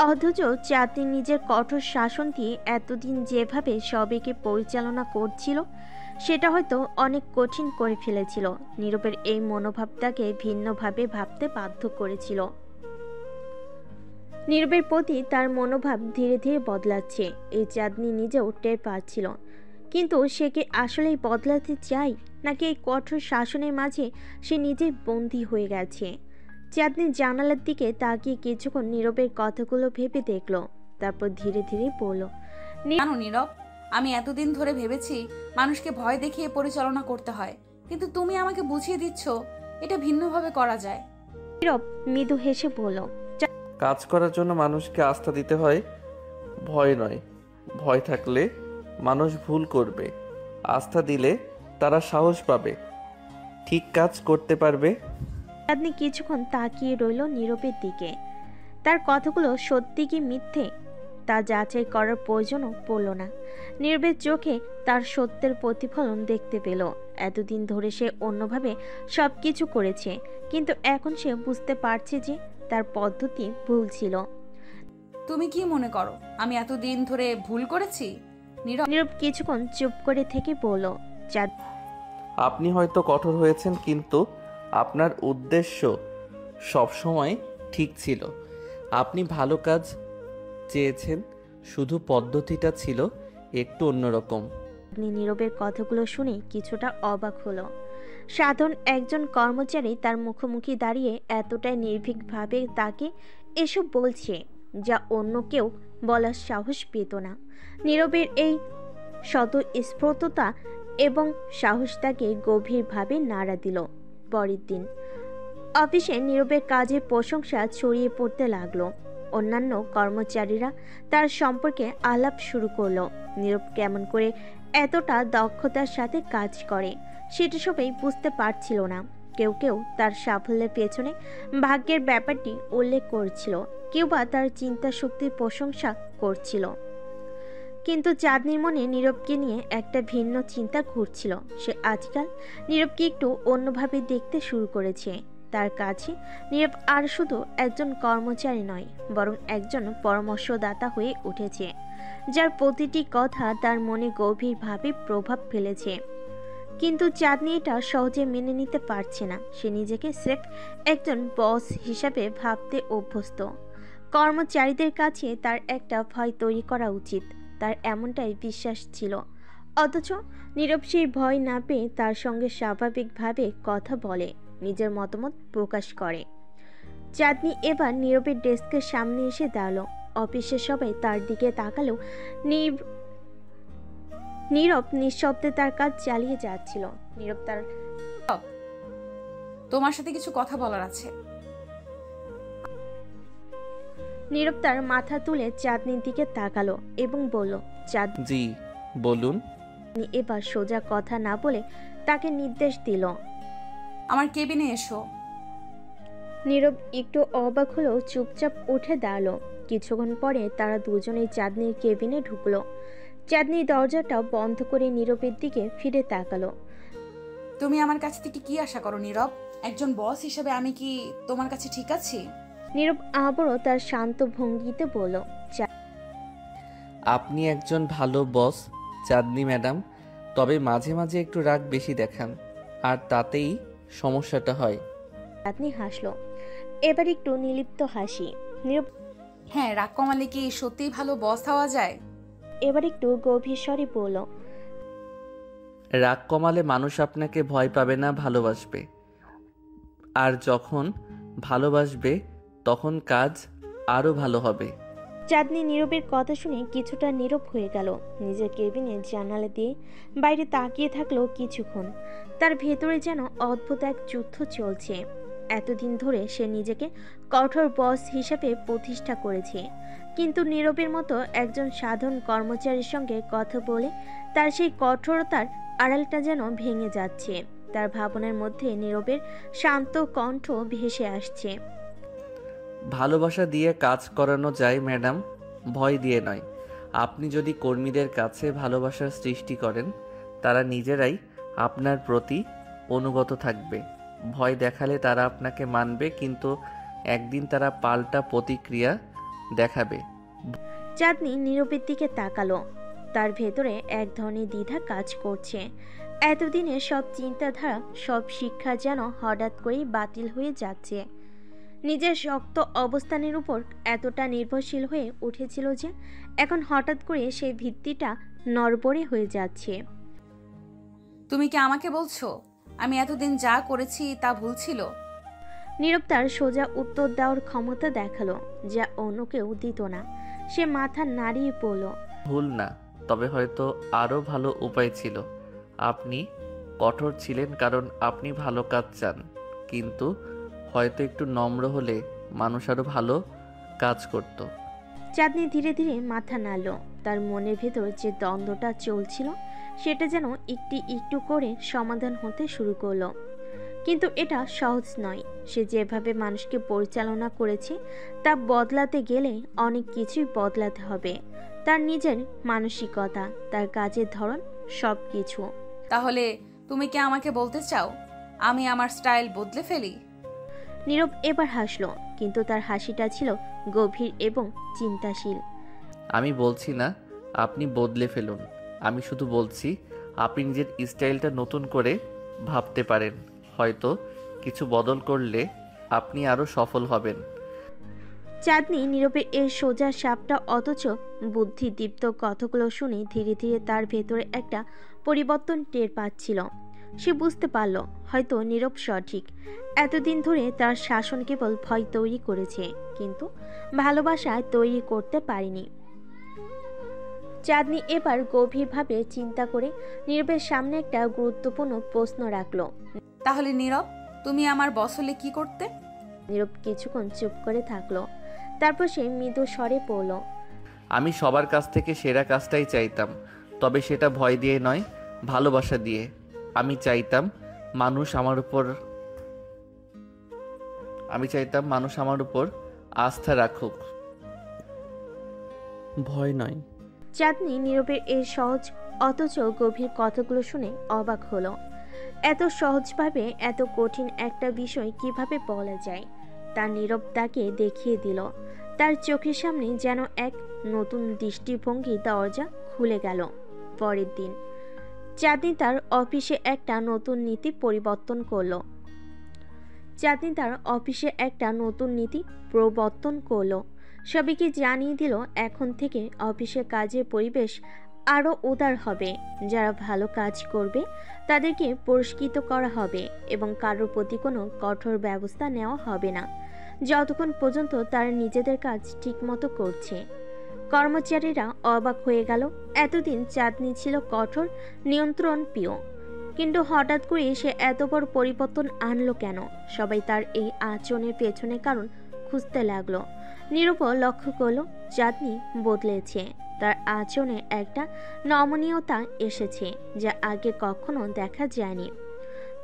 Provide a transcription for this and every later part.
অথচ চাঁদনি নিজের কঠোর শাসন দিয়ে এতদিন যেভাবে সবাইকে পরিচালনা করছিল সেটা হয়তো অনেক কঠিন করে ফেলেছিল। নীরবের এই মনোভাবটাকে ভিন্নভাবে ভাবতে বাধ্য করেছিল। নীরবের প্রতি তার মনোভাব ধীরে ধীরে বদলাচ্ছে, এই চাঁদনি নিজেও টের পাচ্ছিল। কিন্তু সে কি আসলেই বদলাতে চায়, নাকি এই কঠোর শাসনের মাঝে সে নিজেই বন্দী হয়ে গেছে? চাঁদনি জানালার দিকে তাকিয়ে কিছুক্ষণ নীরবের কথাগুলো ভেবে দেখল, তারপর ধীরে ধীরে বলল, জানো নীরব, আমি এতদিন ধরে ভেবেছি মানুষকে ভয় দেখিয়ে পরিচালনা করতে হয়, কিন্তু তুমি আমাকে বুঝিয়ে দিচ্ছ এটা ভিন্নভাবে করা যায়। নীরব মৃদু হেসে বলল, কাজ করার জন্য মানুষকে আস্থা দিতে হয়, ভয় নয়। ভয় থাকলে মানুষ ভুল করবে, আস্থা দিলে তারা সাহস পাবে, ঠিক কাজ করতে পারবে। চাঁদনি কিছুক্ষণ তাকিয়ে রইল নীরবের দিকে। তার কথাগুলো সত্যি কি মিথ্যে তা যাচাই করার প্রয়োজনও পড়ল না। নীরবের চোখে তার সত্যের প্রতিফলন দেখতে পেল। এতদিন ধরে সে অন্যভাবে সব কিছু করেছে, কিন্তু এখন সে বুঝতে পারছে যে তার পদ্ধতি ভুল ছিল। তুমি কি মনে করো আমি এতদিন ধরে ভুল করেছি? নীরব নীরব কিছুক্ষণ চুপ করে থেকে বলল, চাঁদ, আপনি হয়তো কঠোর হয়েছেন, কিন্তু আপনার উদ্দেশ্য সবসময় ঠিক ছিল। আপনি ভালো কাজ চেয়েছেন, শুধু পদ্ধতিটা ছিল একটু অন্যরকম। নীরবের কথাগুলো শুনে কিছুটা অবাক হলো। সাধারণ একজন কর্মচারী তার মুখোমুখি দাঁড়িয়ে এতটাই নির্ভীকভাবে তাকে এসব বলছে, যা অন্য কেউ বলার সাহস পেত না। নীরবের এই স্বতঃস্ফূর্ততা এবং সাহস তাকে গভীরভাবে নাড়া দিল। পরের দিন অফিসে নীরবের কাজের প্রশংসা ছড়িয়ে পড়তে লাগলো। অন্যান্য কর্মচারীরা তার সম্পর্কে আলাপ শুরু করলো। নীরব কেমন করে এতটা দক্ষতার সাথে কাজ করে সেটা সবাই বুঝতে পারছিল না। কেউ কেউ তার সাফল্যের পেছনে ভাগ্যের ব্যাপারটি উল্লেখ করছিল, কেউ বা তার চিন্তা শক্তির প্রশংসা করছিল। কিন্তু চাঁদনির মনে নীরবকে নিয়ে একটা ভিন্ন চিন্তা ঘুরছিল। সে আজকাল নীরবকে একটু অন্যভাবে দেখতে শুরু করেছে। তার কাছে নীরব আর শুধু একজন কর্মচারী নয়, বরং একজন পরামর্শদাতা হয়ে উঠেছে, যার প্রতিটি কথা তার মনে গভীরভাবে প্রভাব ফেলেছে। কিন্তু চাঁদনি এটা সহজে মেনে নিতে পারছে না। সে নিজেকে স্রেফ একজন বস হিসাবে ভাবতে অভ্যস্ত। কর্মচারীদের কাছে তার একটা ভয় তৈরি করা উচিত, তার এমনটাই বিশ্বাস ছিল। অথচ নীরব সেই ভয় না পেয়ে তার সঙ্গে স্বাভাবিকভাবে কথা বলে, নিজের মতামত প্রকাশ করে। চাঁদনি এবার নীরবের ডেস্কের সামনে এসে দাঁড়ালো। অফিসের সবাই তার দিকে তাকালো। নীরব নিঃশব্দে তার কাজ চালিয়ে যাচ্ছিল। নীরব তার তোমার সাথে কিছু কথা বলার আছে। নীরব তার মাথা তুলে চাঁদনির দিকে তাকালো এবং বলল, জি বলুন। চাঁদনি এবার সোজা কথা না বলে তাকে নির্দেশ দিল। আমার কেবিনে এসো। নীরব একটু অবাক হলেও চুপচাপ উঠে দাঁড়ালো। কিছুক্ষণ পরে তারা দুজনেই চাঁদনির কেবিনে ঢুকলো। চাঁদনি দরজাটা বন্ধ করে নীরবের দিকে ফিরে তাকালো। তুমি আমার কাছ থেকে কি আশা করো নীরব? একজন বস হিসেবে আমি কি তোমার কাছে ঠিক আছি? নীরব আবারও তার শান্ত ভঙ্গিতে বলল, আপনি একজন ভালো বস চাঁদনি ম্যাডাম, তবে মাঝে মাঝে একটু রাগ বেশি দেখান, আর তাতেই সমস্যাটা হয়। চাঁদনি হাসলো, এবার একটু নির্লিপ্ত হাসি। নীরব হ্যাঁ, রাগ কমালে কি সত্যিই ভালো বস হওয়া যায়? এবার একটু গভীর স্বরে বলল, রাগ কমালে মানুষ আপনাকে ভয় পাবে না, ভালোবাসবে। আর যখন ভালোবাসবে তখন কাজ আরও ভালো হবে। চাঁদনি নীরবের কথা শুনে কিছুটা নীরব হয়ে গেল। নিজের কেবিনের জানালা দিয়ে বাইরে তাকিয়ে থাকলো কিছুক্ষণ। তার ভেতরে যেন অদ্ভুত এক যুদ্ধ চলছে। এতদিন ধরে সে নিজেকে কঠোর বস হিসেবে প্রতিষ্ঠা করেছে, কিন্তু নীরবের মতো একজন সাধারণ কর্মচারীর সঙ্গে কথা বলে তার সেই কঠোরতার আড়ালটা যেন ভেঙে যাচ্ছে। তার ভাবনার মধ্যে নীরবের শান্ত কণ্ঠ ভেসে আসছে, ভালোবাসা দিয়ে কাজ করানো যায় ম্যাডাম, ভয় দিয়ে নয়। আপনি যদি কর্মীদের কাছে ভালোবাসার সৃষ্টি করেন, তারা নিজেরাই আপনার প্রতি অনুগত থাকবে। ভয় দেখালে তারা আপনাকে মানবে, কিন্তু একদিন তারা পাল্টা প্রতিক্রিয়া দেখাবে। চাঁদনি নীরবের দিকে তাকালো। তার ভেতরে এক ধরনের দ্বিধা কাজ করছে। এতদিনে সব চিন্তাধারা, সব শিক্ষা যেন হঠাৎ করেই বাতিল হয়ে যাচ্ছে। নিজের শক্ত অবস্থানের উপর এতটা নির্ভরশীল হয়ে উঠেছিল যে এখন হঠাৎ করে সেই ভিত্তিটা নড়বড়ে হয়ে যাচ্ছে। তুমি কি আমাকে বলছো আমি এতদিন যা করেছি তা ভুল ছিল? নীরব তার সোজা উত্তর দেওয়ার ক্ষমতা দেখালো, যা অন্য কেউ দিত না। সে মাথা নাড়িয়ে পড়ল। ভুল না, তবে হয়তো আরও ভালো উপায় ছিল। আপনি কঠোর ছিলেন কারণ আপনি ভালো কাজ চান, কিন্তু হয়তো একটু নম্র হলে মানুষ আরও ভালো কাজ করত। চাঁদনি ধীরে ধীরে মাথা নাড়ল। তার মনের ভেতর যে দ্বন্দ্বটা চলছিল সেটা যেন একটু একটু করে সমাধান হতে শুরু করলো। কিন্তু এটা সহজ নয়। সে যেভাবে মানুষকে পরিচালনা করেছে তা বদলাতে গেলে অনেক কিছুই বদলাতে হবে। তার নিজের মানসিকতা, তার কাজের ধরন, সব কিছু। তাহলে তুমি কি আমাকে বলতে চাও আমি আমার স্টাইল বদলে ফেলি? নীরব এবার হাসলো, কিন্তু তার হাসিটা ছিল গভীর এবং চিন্তাশীল। আমি বলছি না আপনি বদলে ফেলুন, আমি শুধু বলছি আপনি নিজের স্টাইলটা নতুন করে ভাবতে পারেন। হয়তো কিছু বদল করলে আপনি আরও সফল হবেন। চাঁদনি নীরবের এই সোজা সাপটা অথচ বুদ্ধিদীপ্ত কথাগুলো শুনে ধীরে ধীরে তার ভেতরে একটা পরিবর্তন টের পাচ্ছিল। সে বুঝতে পারল হয়তো নীরব সঠিক। এতদিন ধরে তার শাসন কেবল ভয় তৈরি করেছে, কিন্তু ভালোবাসায় তৈরি করতে পারেনি। চাঁদনি এবার গভীরভাবে চিন্তা করে নীরবের সামনে একটা গুরুত্বপূর্ণ প্রশ্ন রাখল। তাহলে নীরব, তুমি আমার বস হলে কি করতে? নীরব কিছুক্ষণ চুপ করে থাকলো। তারপর সে মৃদু স্বরে পড়ল, আমি সবার কাছ থেকে সেরা কাজটাই চাইতাম, তবে সেটা ভয় দিয়ে নয়, ভালোবাসা দিয়ে। আমি চাইতাম মানুষ আমার উপর আস্থা রাখুক, ভয় নয়। চাঁদনি নীরবের এই সহজ অথচ গভীর কথাগুলো শুনে অবাক হলো। এত সহজভাবে এত কঠিন একটা বিষয় কিভাবে বলা যায়? তার নীরব তাকে দেখিয়ে দিল। তার চোখের সামনে যেন এক নতুন দৃষ্টিভঙ্গি দরজা খুলে গেল। পরের দিন চাঁদনি তার অফিসে একটা নতুন নীতি প্রবর্তন করলো। সবাইকে জানিয়ে দিল এখন থেকে অফিসের কাজের পরিবেশ আরও উদার হবে। যারা ভালো কাজ করবে তাদেরকে পুরস্কৃত করা হবে এবং কারোর প্রতি কোনো কঠোর ব্যবস্থা নেওয়া হবে না, যতক্ষণ পর্যন্ত তারা নিজেদের কাজ ঠিকমতো করছে। কর্মচারীরা অবাক হয়ে গেল। এতদিন চাঁদনি ছিল কঠোর, নিয়ন্ত্রণ প্রিয়, কিন্তু হঠাৎ করে সে এত বড় পরিবর্তন আনলো কেন? সবাই তার এই আচরণের পেছনে কারণ খুঁজতে লাগলো। নীরব লক্ষ্য করলো চাঁদনি বদলেছে। তার আচরণে একটা নমনীয়তা এসেছে যা আগে কখনো দেখা যায়নি।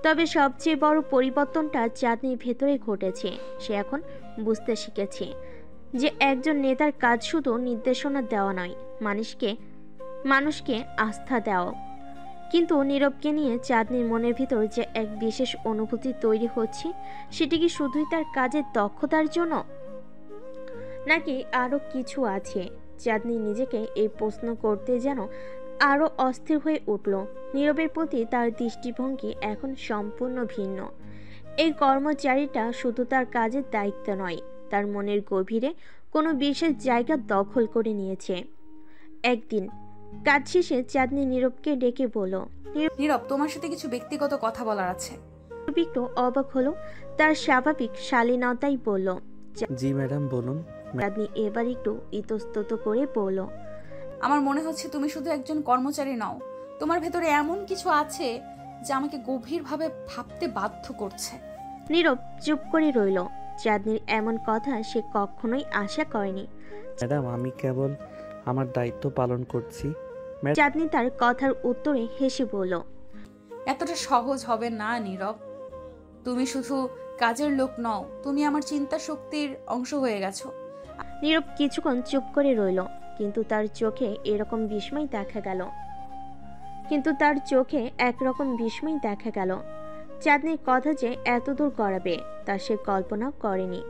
তবে সবচেয়ে বড় পরিবর্তনটা চাঁদনির ভেতরে ঘটেছে। সে এখন বুঝতে শিখেছে যে একজন নেতার কাজ শুধু নির্দেশনা দেওয়া নয়, মানুষকে আস্থা দেওয়া। কিন্তু নীরবকে নিয়ে চাঁদনির মনের ভিতর যে এক বিশেষ অনুভূতি তৈরি হচ্ছে, সেটি কি শুধুই তার কাজের দক্ষতার জন্য, নাকি আরও কিছু আছে? চাঁদনি নিজেকে এই প্রশ্ন করতে যেন আরও অস্থির হয়ে উঠল। নীরবের প্রতি তার দৃষ্টিভঙ্গি এখন সম্পূর্ণ ভিন্ন। এই কর্মচারীটা শুধু তার কাজের দায়িত্ব নয়, তার মনের গভীরে কোনো বিশেষ জায়গা দখল করে নিয়েছে। একদিন কাজ শেষে চাঁদনি নীরবকে ডেকে বলল, নীরব, তোমার সাথে কিছু ব্যক্তিগত কথা বলার আছে। নীরব একটু অবাক হলো। তার স্বাভাবিক শালীনতাই বলল, জি ম্যাডাম, বলুন। চাঁদনি এবার একটু ইতস্তত করে বলল, আমার মনে হচ্ছে তুমি শুধু একজন কর্মচারী নও, তোমার ভেতরে এমন কিছু আছে যা আমাকে গভীরভাবে ভাবতে বাধ্য করছে। নীরব চুপ করে রইল। চাঁদনির এমন কথা সে কখনোই আশা করেনি। ম্যাডাম, আমি কেবল আমার দায়িত্ব পালন করছি। চাঁদনি তার কথার উত্তরে হেসে বলল, এতটা সহজ হবে না নীরব। তুমি শুধু কাজের লোক নও, তুমি আমার চিন্তা শক্তির অংশ হয়ে গেছো। নীরব কিছুক্ষণ চুপ করে রইল, কিন্তু তার চোখে একরকম বিস্ময় দেখা গেল। চাঁদনির কথা যে এত দূর গড়াবে তা সে কল্পনা করেনি।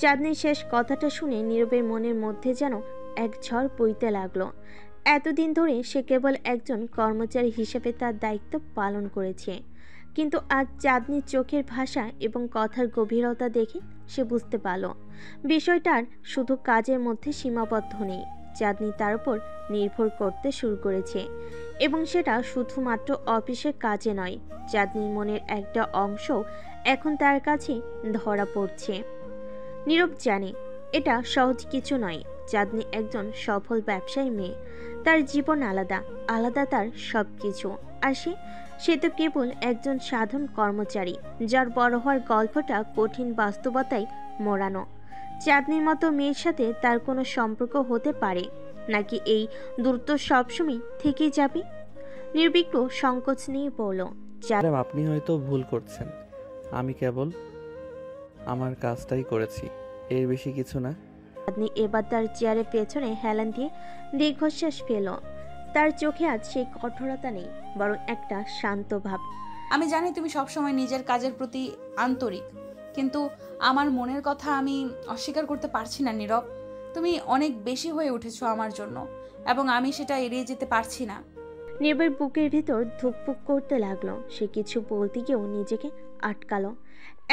চাঁদনির শেষ কথাটা শুনে নীরবের মনের মধ্যে যেন এক ঝড় বইতে লাগলো। এতদিন ধরে সে কেবল একজন কর্মচারী হিসেবে তার দায়িত্ব পালন করেছে, কিন্তু আজ চাঁদনির চোখের ভাষা এবং কথার গভীরতা দেখে সে বুঝতে পারল বিষয়টার শুধু কাজের মধ্যে সীমাবদ্ধ নেই। চাঁদনি তার উপর নির্ভর করতে শুরু করেছে, এবং সেটা শুধুমাত্র অফিসের কাজে নয়। চাঁদনির মনের একটা অংশ এখন তার কাছে ধরা পড়ছে। নীরব জানে এটা সহজ কিছু নয়। চাঁদনি একজন সফল ব্যবসায়ী মেয়ে, তার জীবন আলাদা, আলাদা তার সব কিছু। আর সে তো কেবল একজন সাধারণ কর্মচারী, যার বড় হওয়ার গল্পটা কঠিন বাস্তবতায় মোড়ানো। চাঁদনির মতো মেয়ের সাথে তার কোনো সম্পর্ক হতে পারে নাকি এই দূরত্ব সবসময় থেকেই যাবে? নির্বিঘ্ন সংকোচ নিয়ে বলল, ম্যাডাম, আপনি হয়তো ভুল করছেন। আমি কেবল আমার কাজটাই করেছি, এর বেশি কিছু না। চাঁদনি এবার তার চেয়ারের পেছনে হেলান দিয়ে দীর্ঘশ্বাস ফেল। তার চোখে আজ সেই কঠোরতা নেই, বরং একটা শান্ত ভাব। আমি জানি তুমি সবসময় নিজের কাজের প্রতি আন্তরিক, কিন্তু আমার মনের কথা আমি অস্বীকার করতে পারছি না নীরব। তুমি অনেক বেশি হয়ে উঠেছো আমার জন্য, এবং আমি সেটা এড়িয়ে যেতে পারছি না। নীরবের বুকের ভিতর ধুকপুক করতে লাগলো। সে কিছু বলতে গিয়েও নিজেকে আটকালো।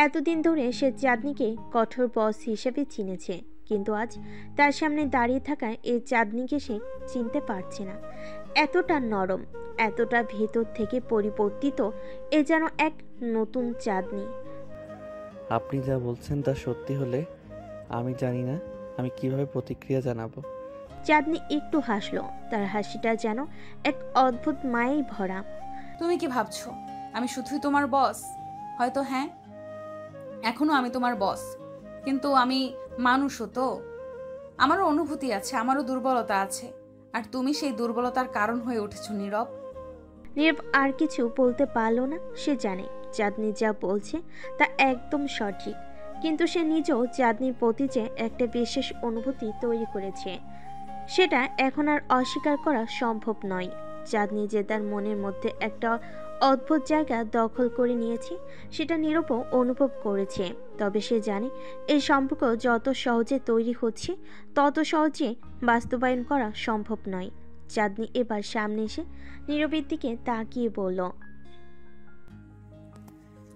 এতদিন ধরে সে চাঁদনিকে কঠোর বস হিসেবে চিনেছে, কিন্তু আজ তার সামনে দাঁড়িয়ে থাকায় এই চাঁদনিকে সে চিনতে পারছে না। এতটা নরম, এতটা ভেতর থেকে পরিবর্তিত, এ যেন এক নতুন চাঁদনি। আপনি যা বলছেন তা সত্যি হলে আমি জানি না আমি কিভাবে প্রতিক্রিয়া জানাবো। চাঁদনি একটু হাসলো। তার হাসিটা যেন এক অদ্ভুত মায়ায় ভরা। তুমি কি ভাবছো আমি শুধুই তোমার বস? হয়তো হ্যাঁ, এখনো আমি তোমার বস, কিন্তু আমি মানুষও তো। আমারও অনুভূতি আছে, আমারও দুর্বলতা আছে, আর তুমি সেই দুর্বলতার কারণ হয়ে উঠেছো নীরব। নীরব আর কিছু বলতে পারল না। সে জানে চাঁদনি যা বলছে তা একদম সঠিক, কিন্তু সে নিজেও চাঁদনির প্রতি যে একটা বিশেষ অনুভূতি তৈরি করেছে, সেটা এখন আর অস্বীকার করা সম্ভব নয়। চাঁদনি যে তার মনের মধ্যে একটা অদ্ভুত জায়গা দখল করে নিয়েছে, সেটা নীরবও অনুভব করেছে। তবে সে জানে এই সম্পর্ক যত সহজে তৈরি হচ্ছে, তত সহজে বাস্তবায়ন করা সম্ভব নয়। চাঁদনি এবার সামনে এসে নীরবের দিকে তাকিয়ে বলল,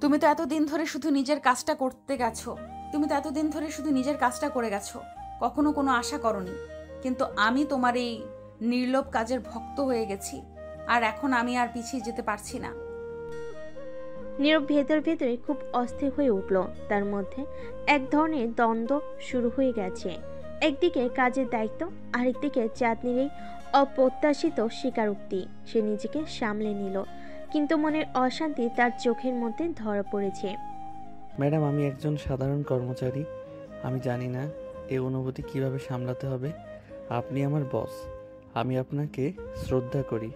তুমি তো এতদিন ধরে শুধু নিজের কাজটা করতে গেছো, তুমি তো এতদিন ধরে শুধু নিজের কাজটা করে গেছো, কখনো কোনো আশা করনি। কিন্তু আমি তোমার এই নির্লোভ কাজের ভক্ত হয়ে গেছি, আর এখন আমি আর পিছিয়ে যেতে পারছি না। নীরব ভেতর ভেতরে খুব অস্থির হয়ে উঠল। তার মধ্যে এক ধরনের দ্বন্দ্ব শুরু হয়ে গেছে। একদিকে কাজের দায়িত্ব, আরেকদিকে চাঁদনির এই অপ্রত্যাশিত স্বীকারোক্তি। সে নিজেকে সামলে নিল, কিন্তু মনের অশান্তি তার চোখের মধ্যে ধরা পড়েছে। ম্যাডাম, আমি একজন সাধারণ কর্মচারী। আমি জানি না এই অনুভূতি কিভাবে সামলাতে হবে। আপনি আমার বস, আমি আপনাকে শ্রদ্ধা করি।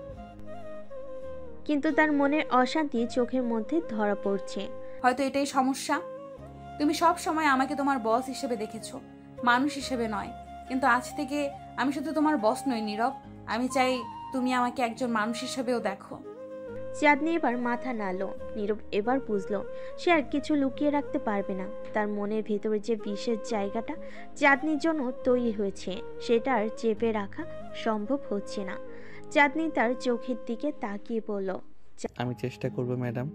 কিন্তু তার মনের অশান্তি চোখের মধ্যে ধরা পড়ছে। হয়তো এটাই সমস্যা। তুমি সব সময় আমাকে তোমার বস হিসেবে দেখেছো, মানুষ হিসেবে নয়। কিন্তু আজ থেকে আমি শুধু তোমার বস নই নীরব, আমি চাই তুমি আমাকে একজন মানুষ হিসেবেও দেখো। চাঁদনি এবার মাথা নাড়ল। নীরব এবার বুঝলো সে আর কিছু লুকিয়ে রাখতে পারবে না। তার মনের ভেতরে যে বিশেষ জায়গাটা চাঁদনির জন্য তৈরি হয়েছে, সেটা আর চেপে রাখা সম্ভব হচ্ছে না। চাঁদনি তার চোখের দিকে তাকিয়ে বলল, আমি চেষ্টা করব ম্যাডাম,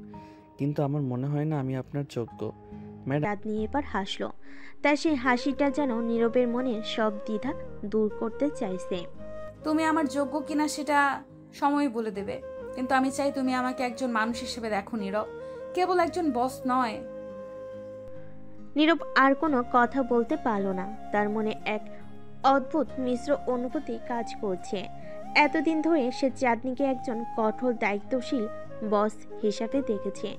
কিন্তু আমার মনে হয় না আমি আপনার যোগ্য। ম্যাডাম, চাঁদনি এবার হাসলো। তার সেই হাসিটা যেন নীরবের মনের সব দ্বিধা দূর করতে চাইছে। তুমি আমার যোগ্য কিনা সেটা সময় বলে দেবে, কিন্তু আমি চাই তুমি আমাকে একজন মানুষ হিসেবে দেখো নীরব, কেবল একজন বস নয়। নীরব আর কোনো কথা বলতে পারল না। তার মনে এক অদ্ভুত মিশ্র অনুভূতি কাজ করছে। এতদিন ধরে সে চাঁদনিকে একজন কঠোর দায়িত্বশীল বস হিসাবে দেখেছে,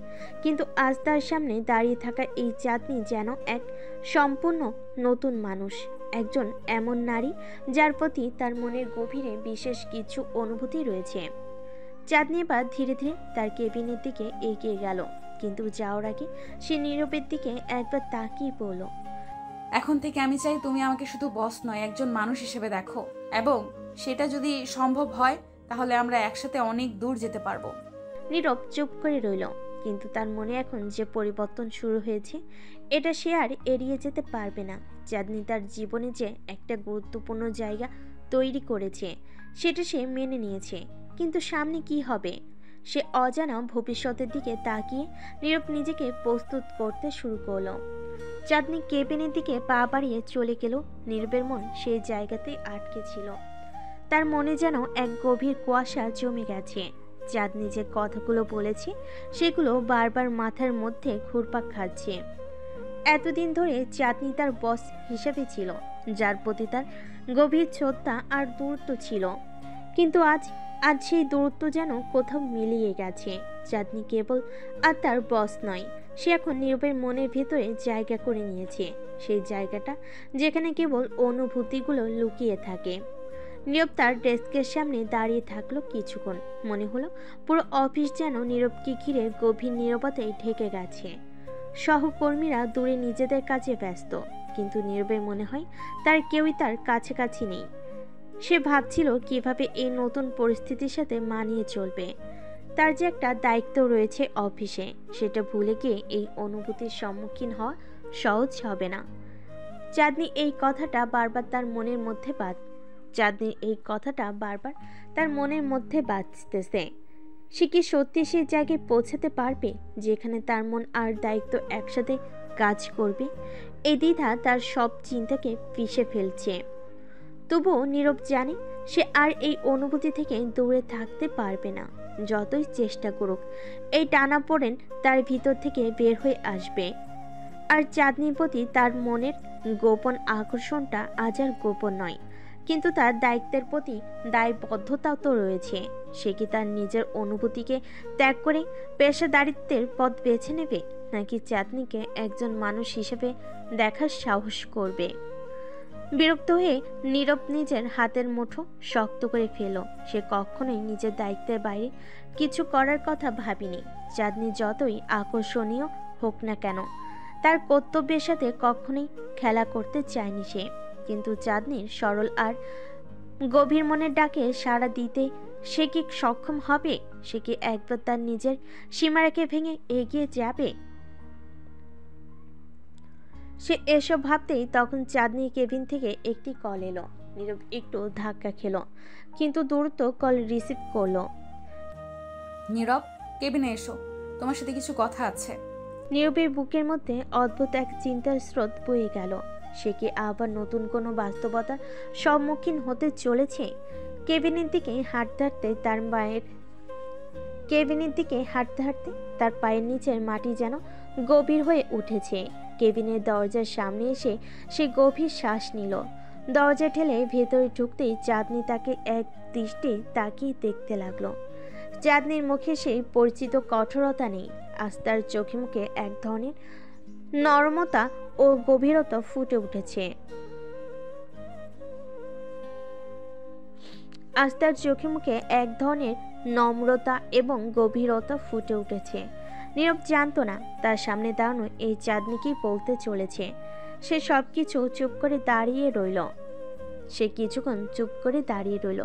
কিন্তু আজ তার সামনে দাঁড়িয়ে থাকা এই চাঁদনি যেন এক সম্পূর্ণ নতুন মানুষ, একজন এমন নারী যার প্রতি তার মনের গভীরে বিশেষ কিছু অনুভূতি রয়েছে। চাঁদনি এবার ধীরে ধীরে তার কেবিনের দিকে এগিয়ে গেল, কিন্তু যাওয়ার আগে সে নীরবের দিকে একবার তাকিয়ে বলল, এখন থেকে আমি চাই তুমি আমাকে শুধু বস নয়, একজন মানুষ হিসেবে দেখো, এবং সেটা যদি সম্ভব হয় তাহলে আমরা একসাথে অনেক দূর যেতে পারবো। নীরব চুপ করে রইল। কিন্তু তার মনে এখন যে পরিবর্তন শুরু হয়েছে এটা সে আর এড়িয়ে যেতে পারবে না। চাঁদনি তার জীবনে যে একটা গুরুত্বপূর্ণ জায়গা তৈরি করেছে সেটা সে মেনে নিয়েছে, কিন্তু সামনে কি হবে সে অজানা ভবিষ্যতের দিকে তাকিয়ে নীরব নিজেকে প্রস্তুত করতে শুরু করলো। চাঁদনি কেবিনের দিকে পা বাড়িয়ে চলে গেল। নীরবের মন সেই জায়গাতেই আটকে ছিল। তার মনে যেন এক গভীর কুয়াশা জমে গেছে। চাঁদনি যে কথাগুলো বলেছে সেগুলো বারবার মাথার মধ্যে ঘুরপাক খাচ্ছে। এতদিন ধরে চাঁদনি তার বস হিসেবে ছিল, যার প্রতি তার গভীর শ্রদ্ধা আর দূরত্ব ছিল, কিন্তু আজ সেই দূরত্ব যেন কোথাও মিলিয়ে গেছে। চাঁদনি কেবল আর তার বস নয়, সে এখন নীরবের মনের ভেতরে জায়গা করে নিয়েছে, সেই জায়গাটা যেখানে কেবল অনুভূতিগুলো লুকিয়ে থাকে। নীরব তার ডেস্কের সামনে দাঁড়িয়ে থাকলো কিছুক্ষণ। মনে হলো পুরো অফিস যেন নীরবকে ঘিরে গভীর নীরবতায় ঢেকে গেছে। সহকর্মীরা দূরে নিজেদের কাজে ব্যস্ত, কিন্তু নীরবের মনে হয় তার কেউই তার কাছাকাছি নেই। সে ভাবছিল কিভাবে এই নতুন পরিস্থিতির সাথে মানিয়ে চলবে। তার যে একটা দায়িত্ব রয়েছে অফিসে, সেটা ভুলে গিয়ে এই অনুভূতির সম্মুখীন হওয়া সহজ হবে না। চাঁদনির এই কথাটা বারবার তার মনের মধ্যে বাজতেছে। সে কি সত্যি সেই জায়গায় পৌঁছাতে পারবে যেখানে তার মন আর দায়িত্ব একসাথে কাজ করবে? এই দ্বিধা তার সব চিন্তাকে পিষে ফেলছে। তবুও নীরব জানে সে আর এই অনুভূতি থেকে দূরে থাকতে পারবে না। যতই চেষ্টা করুক, এই টানাপোড়েন তার ভিতর থেকে বের হয়ে আসবে। আর চাঁদনির প্রতি তার মনের গোপন আকর্ষণটা আজ আর গোপন নয়, কিন্তু তার দায়িত্বের প্রতি দায়বদ্ধতাও তো রয়েছে। সে কি তার নিজের অনুভূতিকে ত্যাগ করে পেশাদারিত্বের পথ বেছে নেবে, নাকি চাঁদনিকে একজন মানুষ হিসেবে দেখার সাহস করবে? বিরক্ত হয়ে নীরব নিজের হাতের মুঠো শক্ত করে ফেল। সে কখনোই নিজের দায়িত্বের বাইরে কিছু করার কথা ভাবিনি। চাঁদনি যতই আকর্ষণীয় হোক না কেন, তার কর্তব্যের সাথে কখনোই খেলা করতে চায়নি সে। কিন্তু চাঁদনির সরল আর গভীর মনের ডাকে সাড়া দিতে সে কি সক্ষম হবে? সে কি একবার তার নিজের সীমারেখা ভেঙে এগিয়ে যাবে? সে এসব ভাবতেই তখন চাঁদনি কেবিন থেকে একটি কল এলো। নীরব একটু ধাক্কা খেলো, কিন্তু দ্রুত কল রিসিভ করলো। নীরব, কেবিনে এসো, তোমার সাথে কিছু কথা আছে। নীরবের বুকের মধ্যে অদ্ভুত এক চিন্তার স্রোত বয়ে গেল। সে কি আবার নতুন কোনো বাস্তবতার সম্মুখীন হতে চলেছে? কেবিনের দিকে হাঁটতে হাঁটতে তার পায়ের নিচের মাটি যেন গভীর হয়ে উঠেছে। কেবিনের দরজার সামনে এসে সে গভীর শ্বাস নিল। দরজা ঠেলে ভেতরে ঢুকতেই চাঁদনি তাকে এক দৃষ্টি তাকিয়ে দেখতে লাগলো। চাঁদনির মুখে সেই পরিচিত কঠোরতা নেই, আজ তার চোখে মুখে এক ধরনের নরমতা ও গভীরতা ফুটে উঠেছে। আজ তার চোখে মুখে এক ধরনের নম্রতা এবং গভীরতা ফুটে উঠেছে। নীরব জানতো না তার সামনে দাঁড়ানো এই চাঁদনিকেই বলতে চলেছে। সে কিছুক্ষণ চুপ করে দাঁড়িয়ে রইল।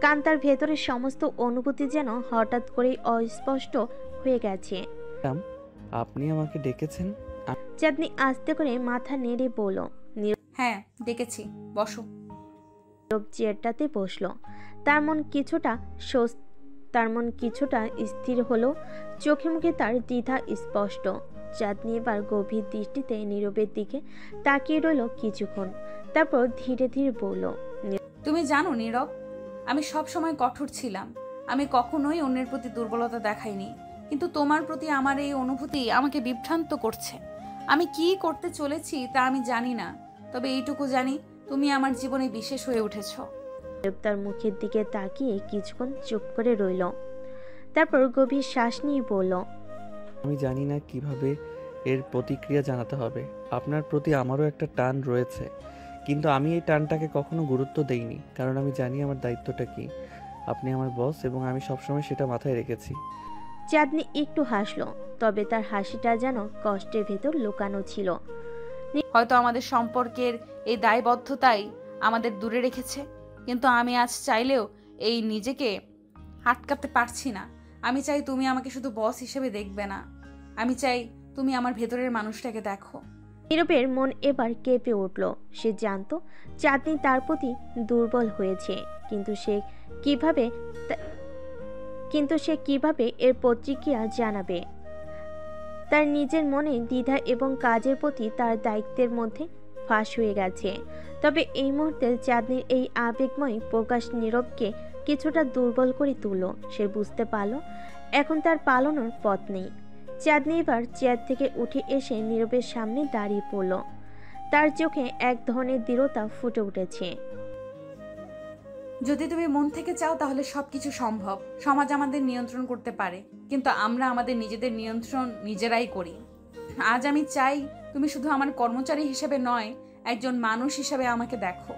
কান তার ভেতরের সমস্ত অনুভূতি যেন হঠাৎ করেই অস্পষ্ট হয়ে গেছে। আপনি আমাকে ডেকেছেন? চাঁদনি আস্তে করে মাথা নেড়ে বলল। হ্যাঁ, ডেকেছি, বসো। নীরব চেয়ারটাতে বসলো। তার মন কিছুটা স্থির হলো। চোখে মুখে তার দ্বিধা স্পষ্ট। চাঁদনি এবার গভীর দৃষ্টিতে নীরবের দিকে তাকিয়ে রইল কিছুক্ষণ, তারপর ধীরে ধীরে বলল। তুমি জানো নীরব, আমি সব সময় কঠোর ছিলাম। আমি কখনোই অন্যের প্রতি দুর্বলতা দেখাইনি, কিন্তু তোমার প্রতি আমার এই অনুভূতি আমাকে বিভ্রান্ত করছে। আমি কি করতে চলেছি তা আমি জানি না, তবে এইটুকু জানি তুমি আমার জীবনে বিশেষ হয়ে উঠেছ। তার মুখের দিকে তাকিয়ে কিছুক্ষণ চুপ করে রইল, তারপর গভীর শ্বাস নিয়ে বলল। আমি জানি না কিভাবে এর প্রতিক্রিয়া জানাতে হবে। আপনার প্রতি আমারও একটা টান রয়েছে, কিন্তু আমি এই টানটাকে কখনো গুরুত্ব দেইনি, কারণ আমি জানি আমার দায়িত্বটা কি। আপনি আমার বস এবং আমি সবসময় সেটা মাথায় রেখেছি। চাঁদনি একটু হাসলো, তবে তার হাসিটা যেন কষ্টের ভেতর লুকানো ছিল। হয়তো আমাদের সম্পর্কের এই দায়বদ্ধতাই আমাদের দূরে রেখেছে, কিন্তু আমি আজ চাইলেও এই নিজেকে আটকাতে পারছি না। আমি চাই তুমি আমাকে শুধু বস হিসেবে দেখবে না, আমি চাই তুমি আমার ভেতরের মানুষটাকে দেখো। নীরবের মন এবার কেঁপে উঠল। সে জানতো চাঁদনি তার প্রতি দুর্বল হয়েছে, কিন্তু কিভাবে সে কিভাবে এর প্রতিক্রিয়া জানাবে। তার নিজের মনে দ্বিধা এবং কাজের প্রতি তার দায়িত্বের মধ্যে ফাঁস হয়ে গেছে। তবে এই মুহূর্তে চাঁদনির এই আবেগময় প্রকাশ নীরবকে কিছুটা দুর্বল করে তুলল। সে বুঝতে পারল এখন তার পালানোর পথ নেই। চাঁদনি এবার চেয়ার থেকে উঠে এসে নীরবের সামনে দাঁড়িয়ে পড়ল। তার চোখে এক ধরনের দৃঢ়তা ফুটে উঠেছে। যদি তুমি মন থেকে চাও তাহলে সবকিছু সম্ভব। সমাজ আমাদের নিয়ন্ত্রণ করতে পারে, কিন্তু আমরা আমাদের নিজেদের নিয়ন্ত্রণ নিজেরাই করি। আজ আমি চাই তুমি শুধু আমার কর্মচারী হিসেবে নয়, একজন মানুষ হিসেবে আমাকে দেখো।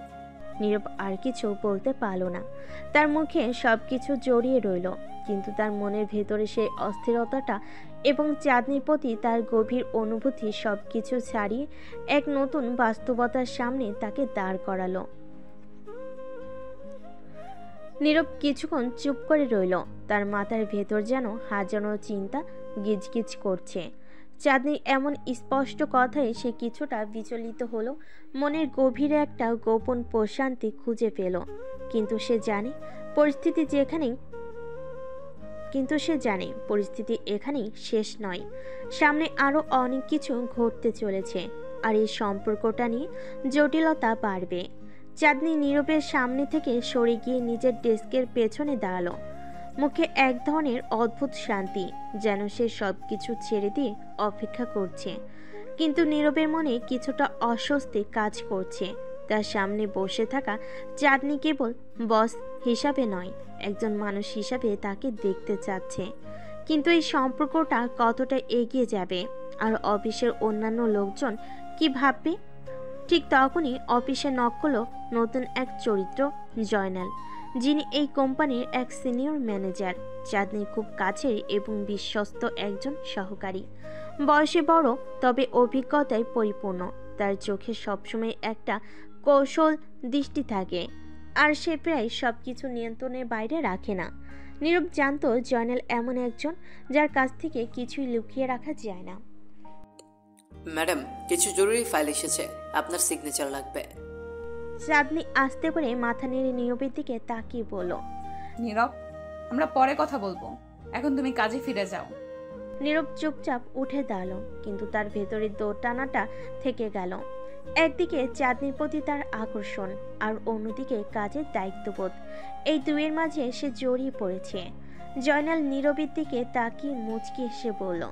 নীরব আর কিছু বলতে পারল না। তার মুখে সবকিছু জড়িয়ে রইল, কিন্তু তার মনের ভেতরে সেই অস্থিরতাটা এবং চাঁদনির প্রতি তার গভীর অনুভূতি সবকিছু ছাড়িয়ে এক নতুন বাস্তবতার সামনে তাকে দাঁড় করালো। নীরব কিছুক্ষণ চুপ করে রইল। তার মাথার ভেতর যেন হাজারো চিন্তা গিজগিজ করছে। চাঁদনির এমন স্পষ্ট কথায় সে কিছুটা বিচলিত হলো। মনের গভীরে একটা গোপন প্রশান্তি খুঁজে পেল। কিন্তু সে জানে পরিস্থিতি এখানেই শেষ নয়। সামনে আরো অনেক কিছু ঘটতে চলেছে, আর এই সম্পর্কটা নিয়ে জটিলতা বাড়বে। চাঁদনি নীরবের সামনে থেকে সরে গিয়ে নিজের ডেস্কের পেছনে দাঁড়ালো। মুখে এক ধরনের অদ্ভুত শান্তি, যেন সে সবকিছু ছেড়ে দিয়ে অপেক্ষা করছে। কিন্তু নীরবের মনে কিছুটা অস্বস্তি কাজ করছে। তার সামনে বসে থাকা চাঁদনি কেবল বস হিসাবে নয়, একজন মানুষ হিসাবে তাকে দেখতে চাচ্ছে। কিন্তু এই সম্পর্কটা কতটা এগিয়ে যাবে, আর অফিসের অন্যান্য লোকজন কি ভাববে? ঠিক তখনই অফিসে নক করলো নতুন এক চরিত্র, জয়নাল, যিনি এই কোম্পানির এক সিনিয়র ম্যানেজার। চাঁদনির খুব কাছের এবং বিশ্বস্ত একজন সহকারী। বয়সে বড়, তবে অভিজ্ঞতায় পরিপূর্ণ। তার চোখে সবসময় একটা কৌশল দৃষ্টি থাকে, আর সে প্রায় সবকিছু নিয়ন্ত্রণের বাইরে রাখে না। নীরব জানতো জয়নাল এমন একজন যার কাছ থেকে কিছুই লুকিয়ে রাখা যায় না। ম্যাডাম, কিছু জরুরি ফাইল এসেছে, আপনার সিগনেচার লাগবে। চাঁদনি আস্তে করে মাথা নেড়ে নীরবের দিকে তাকিয়ে বলল, নীরব, আমরা পরে কথা বলবো, এখন তুমি কাজে ফিরে যাও। নীরব চুপচাপ উঠে দাঁড়ালো, কিন্তু তার ভেতরে দোটানাটা থেকে গেল। একদিকে চাঁদনির প্রতি তার আকর্ষণ, আর অন্যদিকে কাজের দায়িত্ববোধ। এই দুয়ের মাঝে সে জড়িয়ে পড়েছে। জয়নাল নীরবের দিকে তাকিয়ে মুচকি হেসে বলল,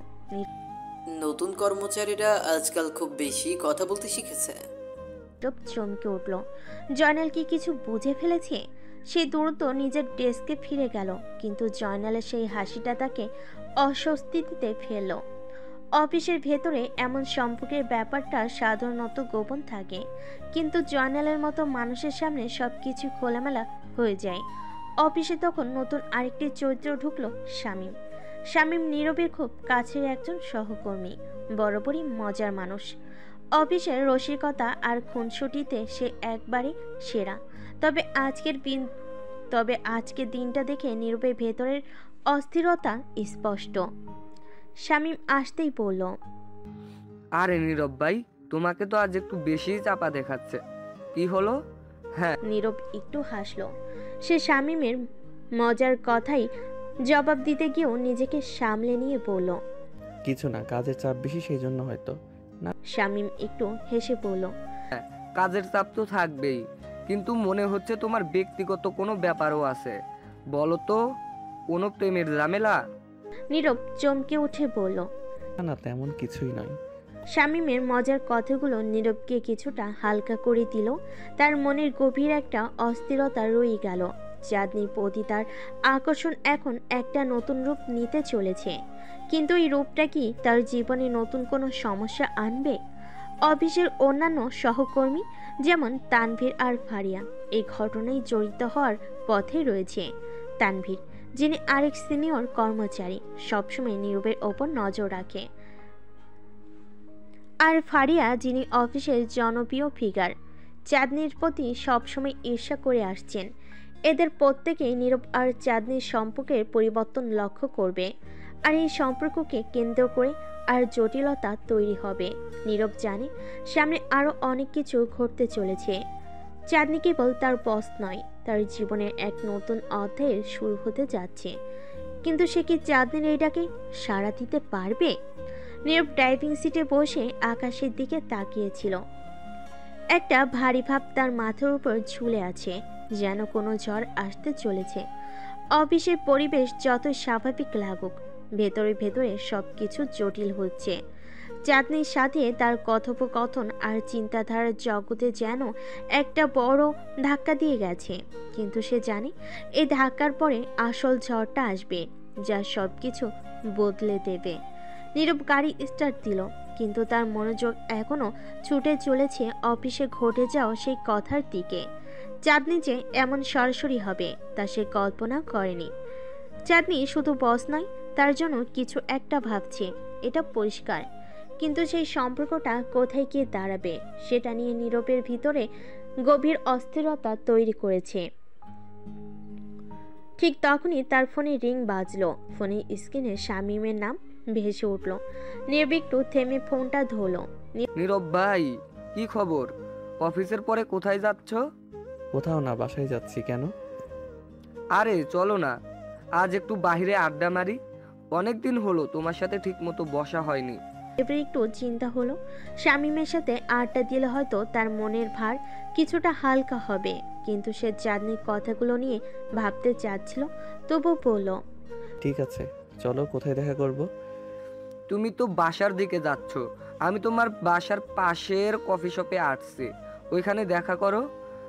নতুন কর্মচারীরা আজকাল খুব বেশি কথা বলতে শিখেছে। নীরব চমকে উঠল। জয়নাল কি কিছু বুঝে ফেলেছে? সে দ্রুত নিজের ডেস্কে ফিরে গেল, কিন্তু জয়নালের সেই হাসিটা তাকে অস্বস্তিতে ফেলল। অফিসের ভেতরে এমন সম্পর্কের ব্যাপারটা সাধারণত গোপন থাকে, কিন্তু জয়নালের মতো মানুষের সামনে সবকিছু খোলামেলা হয়ে যায়। অফিসে তখন নতুন আরেকটি চরিত্র ঢুকলো, শামীম। শামীম নীরবের খুব কাছের একজন সহকর্মী, বরাবরই মজার মানুষ। অফিসের রসিকতা আর খুনসুটিতে সে একবারে সেরা। তবে আজকের দিনটা দেখে নীরবের ভেতরের অস্থিরতা স্পষ্ট। শামীম আসতেই বলল, আরে নীরব ভাই, তোমাকে তো আজ একটু বেশি চাপা দেখাচ্ছে, কি হলো? হ্যাঁ। নীরব একটু হাসলো। সে শামীমের মজার কথাই জবাব দিতে গিয়েও নিজেকে সামলে নিয়ে বলল, কিছু না, কাজের চাপ বেশি, সেই জন্য হয়তো। শামীম একটু হেসে বলল, কাজের চাপ তো থাকবেই, কিন্তু মনে হচ্ছে তোমার ব্যক্তিগত কোনো ব্যাপারও আছে। বলো তো, কোনো প্রেমের ঝামেলা? নীরব চমকে উঠে বলল, না, তেমন কিছুই নয়। শামীমের মজার কথাগুলো নীরবকে কিছুটা হালকা করে দিল। তার মনের গভীর একটা অস্থিরতা রয়ে গেল। চাঁদনির প্রতি তার আকর্ষণ এখন একটা নতুন রূপ নিতে চলেছে, কিন্তু এই রূপটা কি তার জীবনে নতুন কোনো সমস্যা আনবে? অফিসের অন্যান্য সহকর্মী যেমন তানভীর আর ফারিয়া এই ঘটনায় জড়িত হওয়ার পথে রয়েছে। তানভীর, যিনি আরেক সিনিয়র কর্মচারী, সবসময় নীরবের ওপর নজর রাখে, আর ফারিয়া, যিনি অফিসের জনপ্রিয় ফিগার, চাঁদনির প্রতি সবসময় ঈর্ষা করে আসছেন। এদের প্রত্যেকেই নীরব আর চাঁদনির সম্পর্কের পরিবর্তন লক্ষ্য করবে, আর এই সম্পর্ককে কেন্দ্র করে আর জটিলতা তৈরি হবে। নীরব জানে সামনে আরও অনেক কিছু ঘটতে চলেছে। চাঁদনি কেবল তার বস নয়, তার জীবনের এক নতুন অধ্যায়ের শুরু হতে যাচ্ছে। কিন্তু সে কি চাঁদনির এই ডাকে সাড়া দিতে পারবে? নীরব ড্রাইভিং সিটে বসে আকাশের দিকে তাকিয়েছিল। একটা ভারী ভাব তার মাথার উপর ঝুলে আছে, যেন কোনো ঝড় আসতে চলেছে। অফিসের পরিবেশ যত স্বাভাবিক লাগুক, ভেতরে ভেতরে সবকিছু জটিল হচ্ছে। চাঁদনির সাথে তার কথোপকথন আর চিন্তাধারার জগতে যেন একটা বড় ধাক্কা দিয়ে গেছে। কিন্তু সে জানে এই ধাক্কার পরে আসল ঝড়টা আসবে, যা সবকিছু বদলে দেবে। নীরব গাড়ি স্টার্ট দিল, কিন্তু তার মনোযোগ এখনো ছুটে চলেছে অফিসে ঘটে যাওয়া সেই কথার দিকে। চাঁদনি যে এমন সরাসরি হবে তা সে কল্পনা করেনি। চাঁদনি শুধু বস নয়, তার জন্য কিছু একটা ভাবছে, এটা পরিষ্কার। কিন্তু সেই সম্পর্কটা কোথায় গিয়ে দাঁড়াবে সেটা নিয়ে নীরবের ভিতরে গভীর অস্থিরতা তৈরি করেছে। ঠিক তখনই তার ফোনে রিং বাজলো। ফোনের স্ক্রিনে শামীমের নাম ভেসে উঠল। নীরব একটু থেমে ফোনটা ধরলো। নীরব ভাই, কি খবর? অফিসের পরে কোথায় যাচ্ছ? কোথাও না, বাসায় যাচ্ছি। কেন? আরে চলো না, আজ একটু বাইরে আড্ডা মারি। অনেকদিন হলো তোমার সাথে ঠিকমতো বসা হয়নি। এবার একটু চিন্তা হলো, শামীমের সাথে আড্ডা দিলে হয়তো তার মনের ভার কিছুটা হালকা হবে। কিন্তু সে চাঁদনির কথাগুলো নিয়ে ভাবতে চাচ্ছিল, তবু বলল, ঠিক আছে, চলো। কোথায় দেখা করব? তুমি তো বাসার দিকে যাচ্ছ, আমি তোমার বাসার পাশের কফি শপে আসছি, ওইখানে দেখা করো।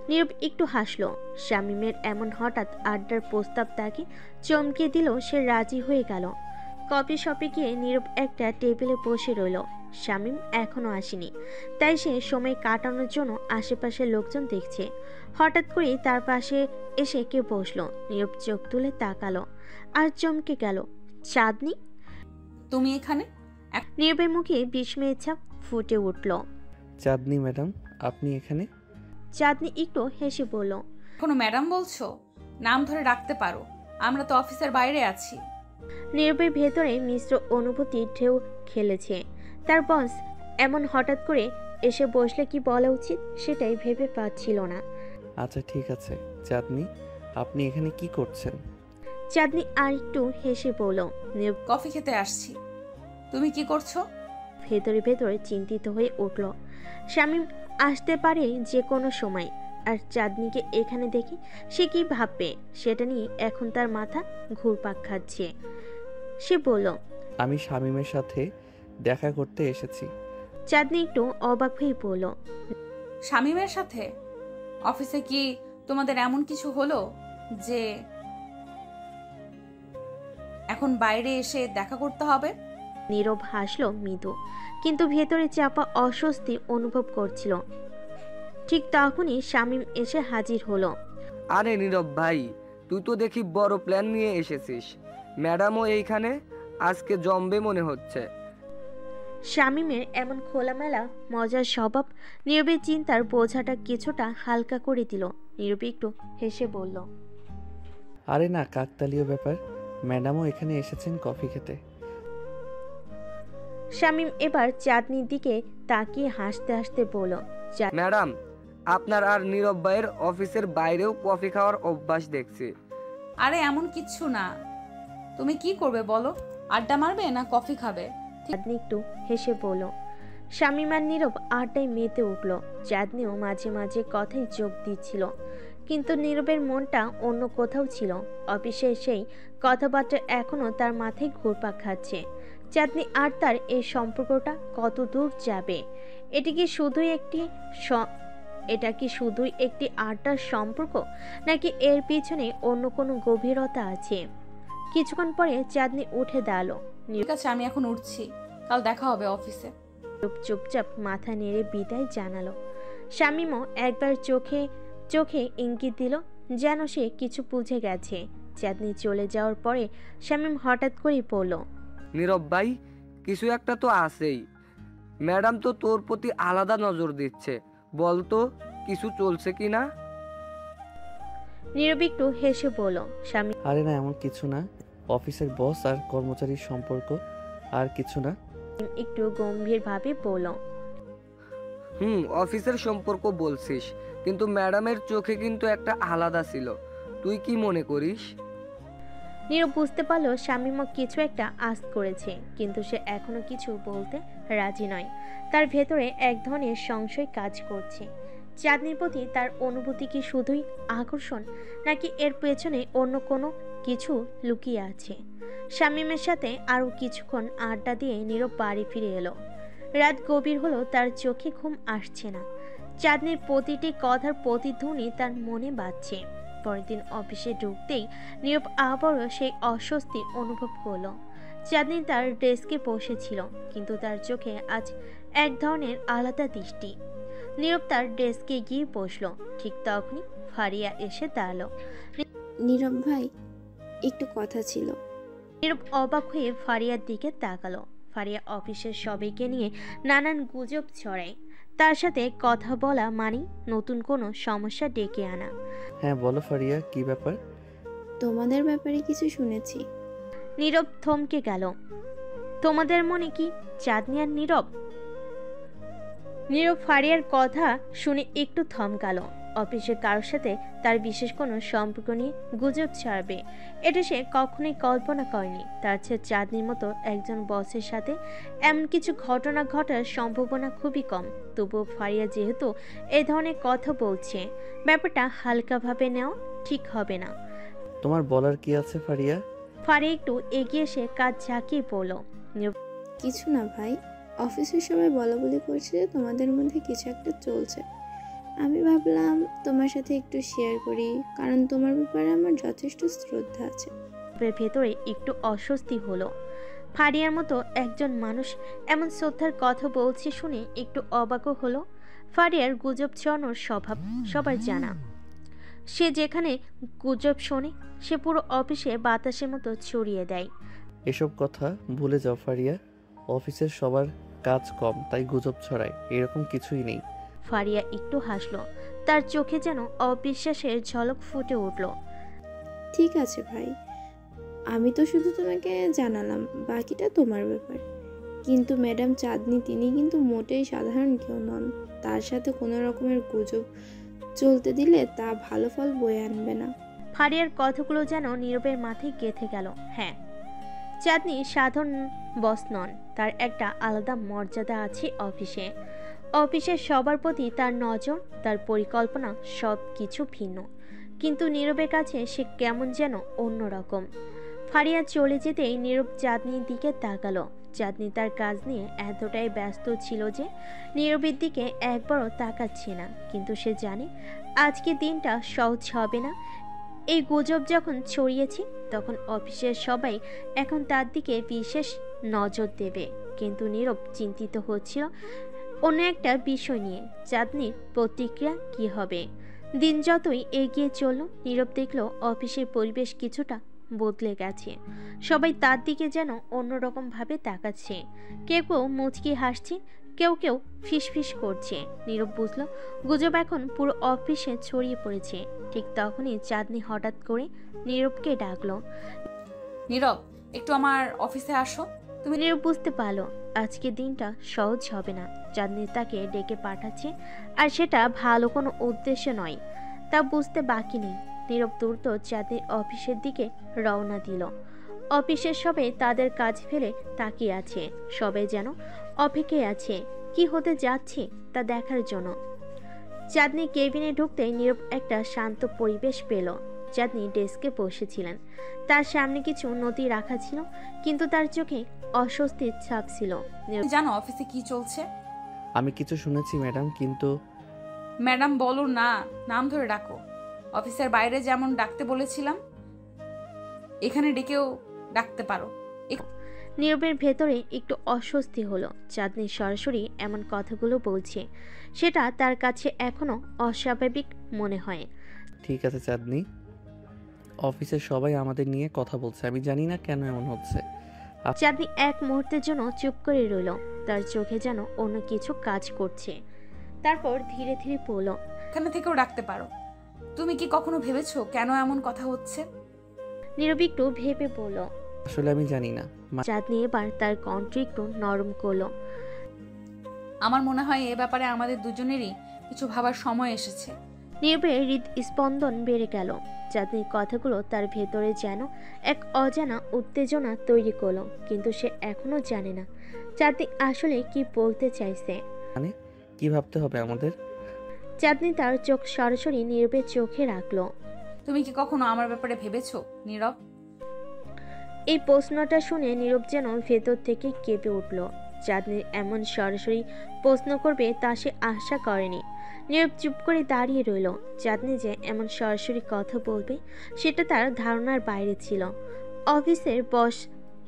নীরব একটু হাসলো। শামীমের এমন হঠাৎ আড্ডার প্রস্তাব তাকে চমকে দিল। সে রাজি হয়ে গেল। কফি শপে গিয়ে নীরব একটা টেবিলে বসে রইল। শামীম এখনো আসেনি, তাই সে সময় কাটানোর জন্য আশেপাশের লোকজন দেখছে। হঠাৎ করেই তার পাশে এসে কে বসলো। নীরব চোখ তুলে তাকালো আর চমকে গেল, চাঁদনি! তুমি এখানে? নীরবের মুখে বিস্ময়ের ছাপ ফুটে উঠল। চাঁদনি ম্যাডাম, আপনি এখানে? চাঁদনি একটু হেসে বলল, এখনো ম্যাডাম বলছো? নাম ধরে ডাকতে পারো, আমরা তো অফিসের বাইরে আছি। নীরবের ভেতরে মিশ্র অনুভূতি ঢেউ খেলেছে। তার বস এমন হঠাৎ করে এসে বসলে কি বলা উচিত সেটাই ভেবে পাচ্ছিল না। আচ্ছা ঠিক আছে। চাঁদনি, আপনি এখানে কি করছেন? চাঁদনি আর একটু হেসে বলল। নীরব কফি খেতে আসছি। তুমি কি করছো? ভেতরে ভেতরে চিন্তিত হয়ে উঠল। শামীম আসতে পারে যে কোনো সময়, আর চাঁদনিকে এখানে দেখে সে কি ভাববে সেটা নিয়ে এখন তার মাথা ঘুরপাক খাচ্ছে। সে বলল, আমি শামীমের সাথে দেখা করতে এসেছি। চাঁদনি একটু অবাক হয়ে বলল, শামীমের সাথে? অফিসে কি তোমাদের এমন কিছু হলো যে এখন বাইরে এসে দেখা করতে হবে? নীরব হাসলো মৃদু, কিন্তু ভেতরে চাপা অস্বস্তি অনুভব করছিল। ঠিক তখনই শামীম এসে হাজির হলো। আরে নীরব ভাই, তুই তো দেখি বড় প্ল্যান নিয়ে এসেছিস। ম্যাডামও এইখানে, আজকে জমবে মনে হচ্ছে। শামীমের এমন খোলামেলা মজার স্বভাব নীরবের চিন্তার বোঝাটা কিছুটা হালকা করে দিল। নীরব একটু হেসে বলল, আরে না, কাকতালীয় ব্যাপার। ম্যাডামও এখানে এসেছেন কফি খেতে। শামীম এবার চাঁদনির দিকে তাকিয়ে হাসতে হাসতে বলল, ম্যাডাম, আপনার আর নীরব ভাইয়ের অফিসের বাইরেও কফি খাওয়ার অভ্যাস দেখছি। আরে এমন কিচ্ছু না। তুমি কি করবে বলো? আড্ডা মারবে না কফি খাবে? চাঁদনি একটু হেসে বলল। শামীম আর নীরব আড্ডায় মেতে উঠল। চাঁদনিও মাঝে মাঝে কথায় যোগ দিচ্ছিল, কিন্তু নীরবের মনটা অন্য কোথাও ছিল। অফিসে সেই কথাবার্তা এখনো তার মাথায় ঘুরপাক খাচ্ছে। চাঁদনি আর তার এই সম্পর্কটা কত দূর যাবে? এটা কি শুধুই একটি আড্ডার সম্পর্ক, নাকি এর পিছনে অন্য কোনো গভীরতা আছে? কিছুক্ষণ পরে চাঁদনি উঠে দাঁড়ালো। ঠিক আছে, আমি এখন উঠছি, কাল দেখা হবে অফিসে। চুপচাপ মাথা নেড়ে বিদায় জানালো। শামীমও একবার চোখে চোখে ইঙ্গিত দিল, যেন সে কিছু বুঝে গেছে। চাঁদনি চলে যাওয়ার পরে শামীম হঠাৎ করেই বলল, নীরব ভাই, কিছু একটা তো আছেই। ম্যাডাম তো তোর প্রতি আলাদা নজর দিচ্ছে, বলতো কিছু চলছে কি না? নীরব একটু হেসে বলল, স্বামী আরে না, এমন কিছু না। অফিসের বস আর কর্মচারীর সম্পর্ক, আর কিছু না। একটু গম্ভীরভাবে বলল। অফিসের সম্পর্ক বলছিস, কিন্তু ম্যাডামের চোখে কিন্তু একটা আলাদা ছিল। তুই কি মনে করিস? নীরব বুঝতে পারলো শামীমা কিছু একটা আঁচ করেছে, কিন্তু সে এখনো কিছু বলতে রাজি নয়। তার ভেতরে এক ধরনের সংশয় কাজ করছে। চাঁদনির প্রতি তার অনুভূতি কি শুধুই আকর্ষণ, নাকি এর পেছনে অন্য কোনো কিছু লুকিয়ে আছে? শামীমের সাথে আরও কিছুক্ষণ আড্ডা দিয়ে নীরব বাড়ি ফিরে এলো। রাত গভীর হলো, তার চোখে ঘুম আসছে না। চাঁদনির প্রতিটি কথার প্রতিধ্বনি তার মনে বাজছে। পরের দিন অফিসে ঢুকতেই নীরব আবারও সেই অস্বস্তি অনুভব করলো। চাঁদনি তার ডেস্কে বসেছিল, কিন্তু তার চোখে আজ এক ধরনের আলাদা দৃষ্টি। নীরব তার ডেস্কে গিয়ে বসলো। ঠিক তখনই ফারিয়া এসে দাঁড়ালো। নীরব ভাই, একটু কথা ছিল। নীরব অবাক হয়ে ফারিয়ার দিকে তাকালো। ফারিয়া অফিসের সবাইকে নিয়ে নানান গুজব ছড়ায়। তার সাথে কথা বলা মানে নতুন কোনো সমস্যা ডেকে আনা। হ্যাঁ বলো ফারিয়া, কি ব্যাপার? তোমাদের ব্যাপারে কিছু শুনেছি। নীরব থমকে গেল। তোমাদের মনে কি চাঁদনি আর নীরব? নীরব ফারিয়ার কথা শুনে একটু থমকালো। অফিসে কারোর সাথে তার বিশেষ কোনো সম্পর্ক নিয়ে গুজব ছাড়বে, এটা সে কখনোই কল্পনা করেনি। তার চেয়ে চাঁদনির মতো একজন বসের সাথে এমন কিছু ঘটনা ঘটার সম্ভাবনা খুবই কম। তবুও ফারিয়া যেহেতু এই ধরনের কথা বলছে, ব্যাপারটা হালকাভাবে নেওয়া ঠিক হবে না। তোমার বলার কি আছে ফারিয়া? ফারিয়া একটু এগিয়ে এসে কাজ ঝাঁকিয়ে পড়ল। কিছু না ভাই, অফিসের সবাই বলাবলি করছে যে তোমাদের মধ্যে কিছু একটা চলছে। আমি ভাবলাম তোমার সাথে একটু শেয়ার করি, কারণ তোমার ব্যাপারে আমার যথেষ্ট শ্রদ্ধা আছে। ভেতরে একটু অস্বস্তি হলো। ফারিয়ার মতো একজন মানুষ এমন শ্রদ্ধার কথা বলছে শুনে একটু অবাকও হলো। ফারিয়ার গুজব ছড়ানোর স্বভাব সবার জানা। সে যেখানে গুজব শোনে, সে পুরো অফিসে বাতাসের মতো ছড়িয়ে দেয়। এসব কথা ভুলে যাও ফারিয়া। অফিসের সবার কাজ কম, তাই গুজব ছড়ায়, এরকম কিছুই নেই। ফারিয়া একটু হাসলো। তার চোখে যেন অবিশ্বাসের ঝলক ফুটে উঠল। ঠিক আছে ভাই, আমি তো শুধু তোমাকে জানালাম, বাকিটা তোমার ব্যাপার। কিন্তু ম্যাডাম চাঁদনি, তিনি কিন্তু মোটেই সাধারণ কেউ নন। তার সাথে কোনো রকমের গুজব চলতে দিলে তা ভালো ফল বয়ে আনবে না। ফারিয়ার কথাগুলো যেন নীরবের মাথায় গেঁথে গেল। হ্যাঁ, চাঁদনি সাধারণ বস নন, তার একটা আলাদা মর্যাদা আছে অফিসে। অফিসের সবার প্রতি তার নজর, তার পরিকল্পনা সব কিছু ভিন্ন। কিন্তু নীরবের কাছে সে কেমন যেন অন্যরকম। ফারিয়া চলে যেতেই নীরব চাঁদনির দিকে তাকালো। চাঁদনি তার কাজ নিয়ে এতটাই ব্যস্ত ছিল যে নীরবের দিকে একবারও তাকাচ্ছে না। কিন্তু সে জানে আজকের দিনটা সহজ হবে না। এই গুজব যখন ছড়িয়েছে, তখন অফিসের সবাই এখন তার দিকে বিশেষ নজর দেবে। কিন্তু নীরব চিন্তিত হচ্ছিল অন্য একটা বিষয় নিয়ে। চাঁদনির প্রতিক্রিয়া কি হবে? দিন যতই এগিয়ে চলল, নীরব দেখল অফিসের পরিবেশ কিছুটা বদলে গেছে। সবাই তার দিকে যেন অন্যরকম ভাবে তাকাচ্ছে। কেউ কেউ মুচকি হাসছে, কেউ কেউ ফিসফিস করছে। নীরব বুঝল গুজব এখন পুরো অফিসে ছড়িয়ে পড়েছে। ঠিক তখনই চাঁদনি হঠাৎ করে নীরবকে ডাকলো। নীরব, একটু আমার অফিসে আসো। নীরব বুঝতে পারলো আজকের দিনটা সহজ হবে না। চাঁদনি তাকে ডেকে পাঠাচ্ছে, আর সেটা ভালো কোনো উদ্দেশ্য নয়, তা বুঝতে বাকি নেই। নীরব দ্রুত চাঁদনির অফিসের দিকে রওনা দিল। অফিসের সবাই তাদের কাজ ফেলে তাকিয়ে আছে। সবাই যেন অপেক্ষায় আছে কি হতে যাচ্ছে তা দেখার জন্য। চাঁদনি কেবিনে ঢুকতেই নীরব একটা শান্ত পরিবেশ পেল। চাঁদনি ডেস্কে বসেছিলেন, তার সামনে কিছু নথি রাখা ছিল, কিন্তু তার চোখে অস্বস্তির ছাপ ছিল। জানো অফিসে কি চলছে? আমি কিছু শুনেছি ম্যাডাম, কিন্তু ম্যাডাম বলো না, নাম ধরে ডাকো। অফিসের বাইরে যেমন ডাকতে বলেছিলাম, এখানে ডেকেও ডাকতে পারো। নীরবের ভেতরে একটু অস্বস্তি হলো। চাঁদনি সরাসরি এমন কথাগুলো বলছে, সেটা তার কাছে এখনো অস্বাভাবিক মনে হয়। ঠিক আছে চাঁদনি, অফিসের সবাই আমাদের নিয়ে কথা বলছে, আমি জানি না কেন এমন হচ্ছে। চাঁদনি এক মুহূর্তের জন্য চুপ করে রইল। তার চোখে যেন অন্য কিছু কাজ করছে। তারপর ধীরে ধীরে বলল, এখানে থেকেও ডাকতে পারো। তুমি কি কখনো ভেবেছো কেন এমন কথা হচ্ছে? নীরব একটু ভেবে বলল। আসলে আমি জানি না। চাঁদনি এবার তার কণ্ঠ একটু নরম করলো। আমার মনে হয় এ ব্যাপারে আমাদের দুজনেরই কিছু ভাবার সময় এসেছে। নীরবের হৃদস্পন্দন বেড়ে গেল। চাঁদনির কথাগুলো তার ভেতরে যেন এক অজানা উত্তেজনা তৈরি করলো, কিন্তু সে এখনো জানে না চাঁদনি আসলে কি বলতে চাইছে। মানে কি ভাবতে হবে আমাদের? চাঁদনি তার চোখ সরাসরি নীরবের চোখে রাখলো। তুমি কি কখনো আমার ব্যাপারে ভেবেছো নীরব? এই প্রশ্নটা শুনে নীরব যেন ভেতর থেকে কেঁপে উঠল। চাঁদনির এমন সরাসরি প্রশ্ন করবে তা সে আশা করেনি। নীরব চুপ করে দাঁড়িয়ে রইল। চাঁদনি যে এমন সরাসরি কথা বলবে সেটা তার ধারণার বাইরে ছিল। অফিসের বস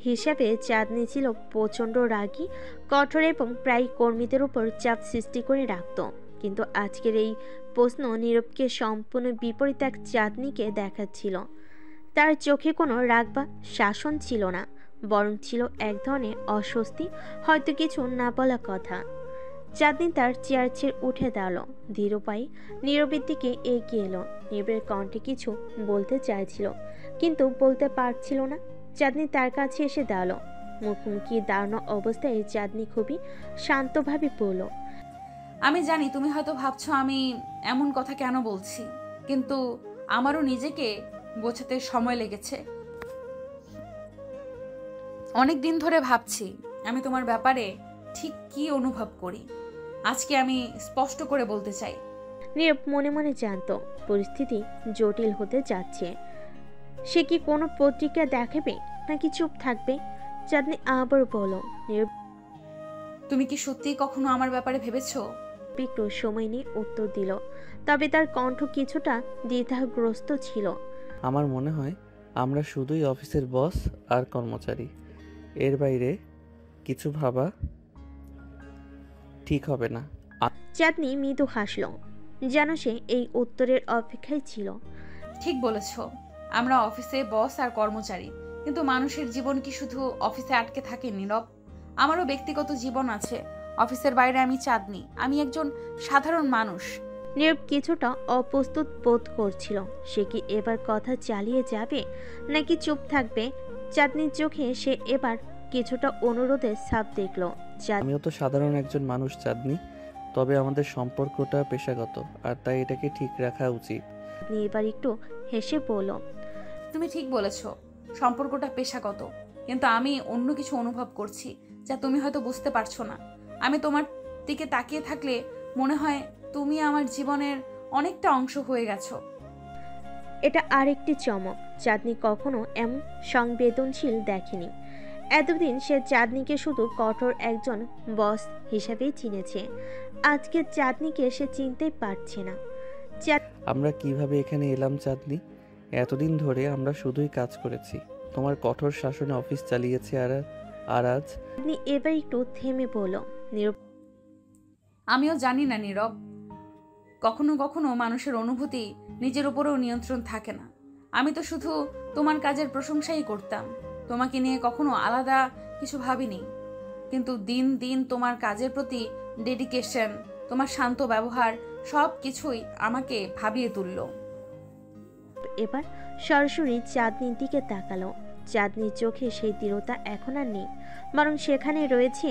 হিসাবে চাঁদনি ছিল প্রচণ্ড রাগী, কঠোর এবং প্রায় কর্মীদের উপর চাপ সৃষ্টি করে রাখত। কিন্তু আজকের এই প্রশ্ন নীরবকে সম্পূর্ণ বিপরীত এক চাঁদনিকে দেখাচ্ছিল। তার চোখে কোনো রাগ বা শাসন ছিল না, বরং ছিল এক ধরনের অস্বস্তি, হয়তো কিছু না বলা কথা। চাঁদনি তার চেয়ার ছেড়ে উঠে দাঁড়ালো, ধীর পায়ে নীরবের দিকে এগিয়ে এলো। নীরবের কণ্ঠে কিছু বলতে চাইছিল কিন্তু বলতে পারছিল না। চাঁদনি তার কাছে এসে দাঁড়ালো। মুখোমুখি দাঁড়ানো অবস্থায় চাঁদনি খুবই শান্তভাবে বলল, আমি জানি তুমি হয়তো ভাবছো আমি এমন কথা কেন বলছি, কিন্তু আমারও নিজেকে বোঝাতে সময় লেগেছে। অনেক দিন ধরে ভাবছি আমি তোমার ব্যাপারে ঠিক কি অনুভব করি। আজকে আমি স্পষ্ট করে বলতে চাই। নীরব মনে মনে জানত পরিস্থিতি জটিল হতে যাচ্ছে। সে কি কোনো প্রতিক্রিয়া দেখাবে নাকি চুপ থাকবে? চাঁদনি আবার বলল। নীরব তুমি কি সত্যিই কখনো আমার ব্যাপারে ভেবেছো? একটু সময় নিয়ে উত্তর দিল, তবে তার কণ্ঠ কিছুটা দ্বিধাগ্রস্ত ছিল। আমার মনে হয় আমরা শুধুই অফিসের বস আর কর্মচারী, এর বাইরে কিছু ভাবা ঠিক হবে না। চাঁদনি মৃদু হাসল, যেন সে এই উত্তরের অপেক্ষায় ছিল। ঠিক বলেছ, আমরা অফিসে বস আর কর্মচারী, কিন্তু মানুষের জীবন কি শুধু অফিসে আটকে থাকে নীরব? আমারও ব্যক্তিগত জীবন আছে। অফিসের বাইরে আমি চাঁদনি, আমি একজন সাধারণ মানুষ। নীরব কিছুটা অপ্রস্তুত বোধ করছিল। সে কি এবার কথা চালিয়ে যাবে নাকি চুপ থাকবে? চাঁদনির চোখে সে এবার কিছুটা অনুরোধের ছাপ দেখল। আমিও তো সাধারণ একজন মানুষ চাঁদনি, তবে আমাদের সম্পর্কটা পেশাগত, আর তাই এটাকে ঠিক রাখা উচিত। চাঁদনি এবার একটু হেসে বলল, তুমি ঠিক বলেছ, সম্পর্কটা পেশাগত, কিন্তু আমি অন্য কিছু অনুভব করছি যা তুমি হয়তো বুঝতে পারছো না। আমি তোমার দিকে তাকিয়ে থাকলে মনে হয় তুমি আমার জীবনের অনেকটা অংশ হয়ে গেছো। এটা আরেকটি চমক। চাঁদনি কখনো এমন সংবেদনশীল দেখেনি। এতদিন সে চাঁদনিকে শুধু কঠোর একজন বস হিসাবেই চিনেছে। আজকে চাঁদনিকে সে চিনতেই পারছে না। আমরা কিভাবে এখানে এলাম চাঁদনি? এতদিন ধরে আমরা শুধুই কাজ করেছি, তোমার কঠোর শাসনে অফিস চালিয়েছে, আর আজ চাঁদনি এবার একটু থেমে বলল, নীরব আমিও জানি না নীরব, কখনো কখনো মানুষের অনুভূতি নিজের উপরেও নিয়ন্ত্রণ থাকে না। আমি তো শুধু তোমার কাজের প্রশংসাই করতাম, তোমাকে নিয়ে কখনো আলাদা কিছু ভাবিনি। কিন্তু দিন দিন তোমার কাজের প্রতি ডেডিকেশন, তোমার শান্ত ব্যবহার, সব কিছুই আমাকে ভাবিয়ে তুলল। এবার সরাসরি চাঁদনির দিকে তাকালো। চাঁদনির চোখে সেই দৃঢ়তা এখন আর নেই, বরং সেখানে রয়েছে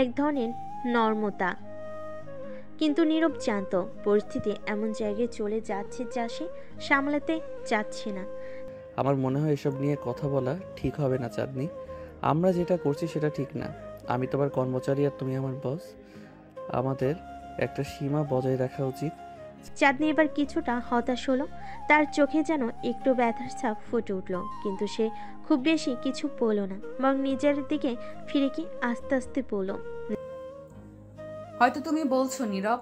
এক ধরনের নর্মতা। কিন্তু নীরব জানত পরিস্থিতি এমন জায়গায় চলে যাচ্ছে যা সে সামলাতে চাচ্ছে না। আমার মনে হয় এসব নিয়ে কথা বলা ঠিক হবে না চাঁদনি। আমরা যেটা করছি সেটা ঠিক না। আমি তোমার কর্মচারী আর তুমি আমার বস, আমাদের একটা সীমা বজায় রাখা উচিত। চাঁদনি এবার কিছুটা হতাশ হলো। তার চোখে যেন একটু ব্যথার ছাপ ফুটে উঠল, কিন্তু সে খুব বেশি কিছু বলল না, বরং নিজের দিকে ফিরে কি আস্তে আস্তে বলল, হয়তো তুমি বলছো নীরব,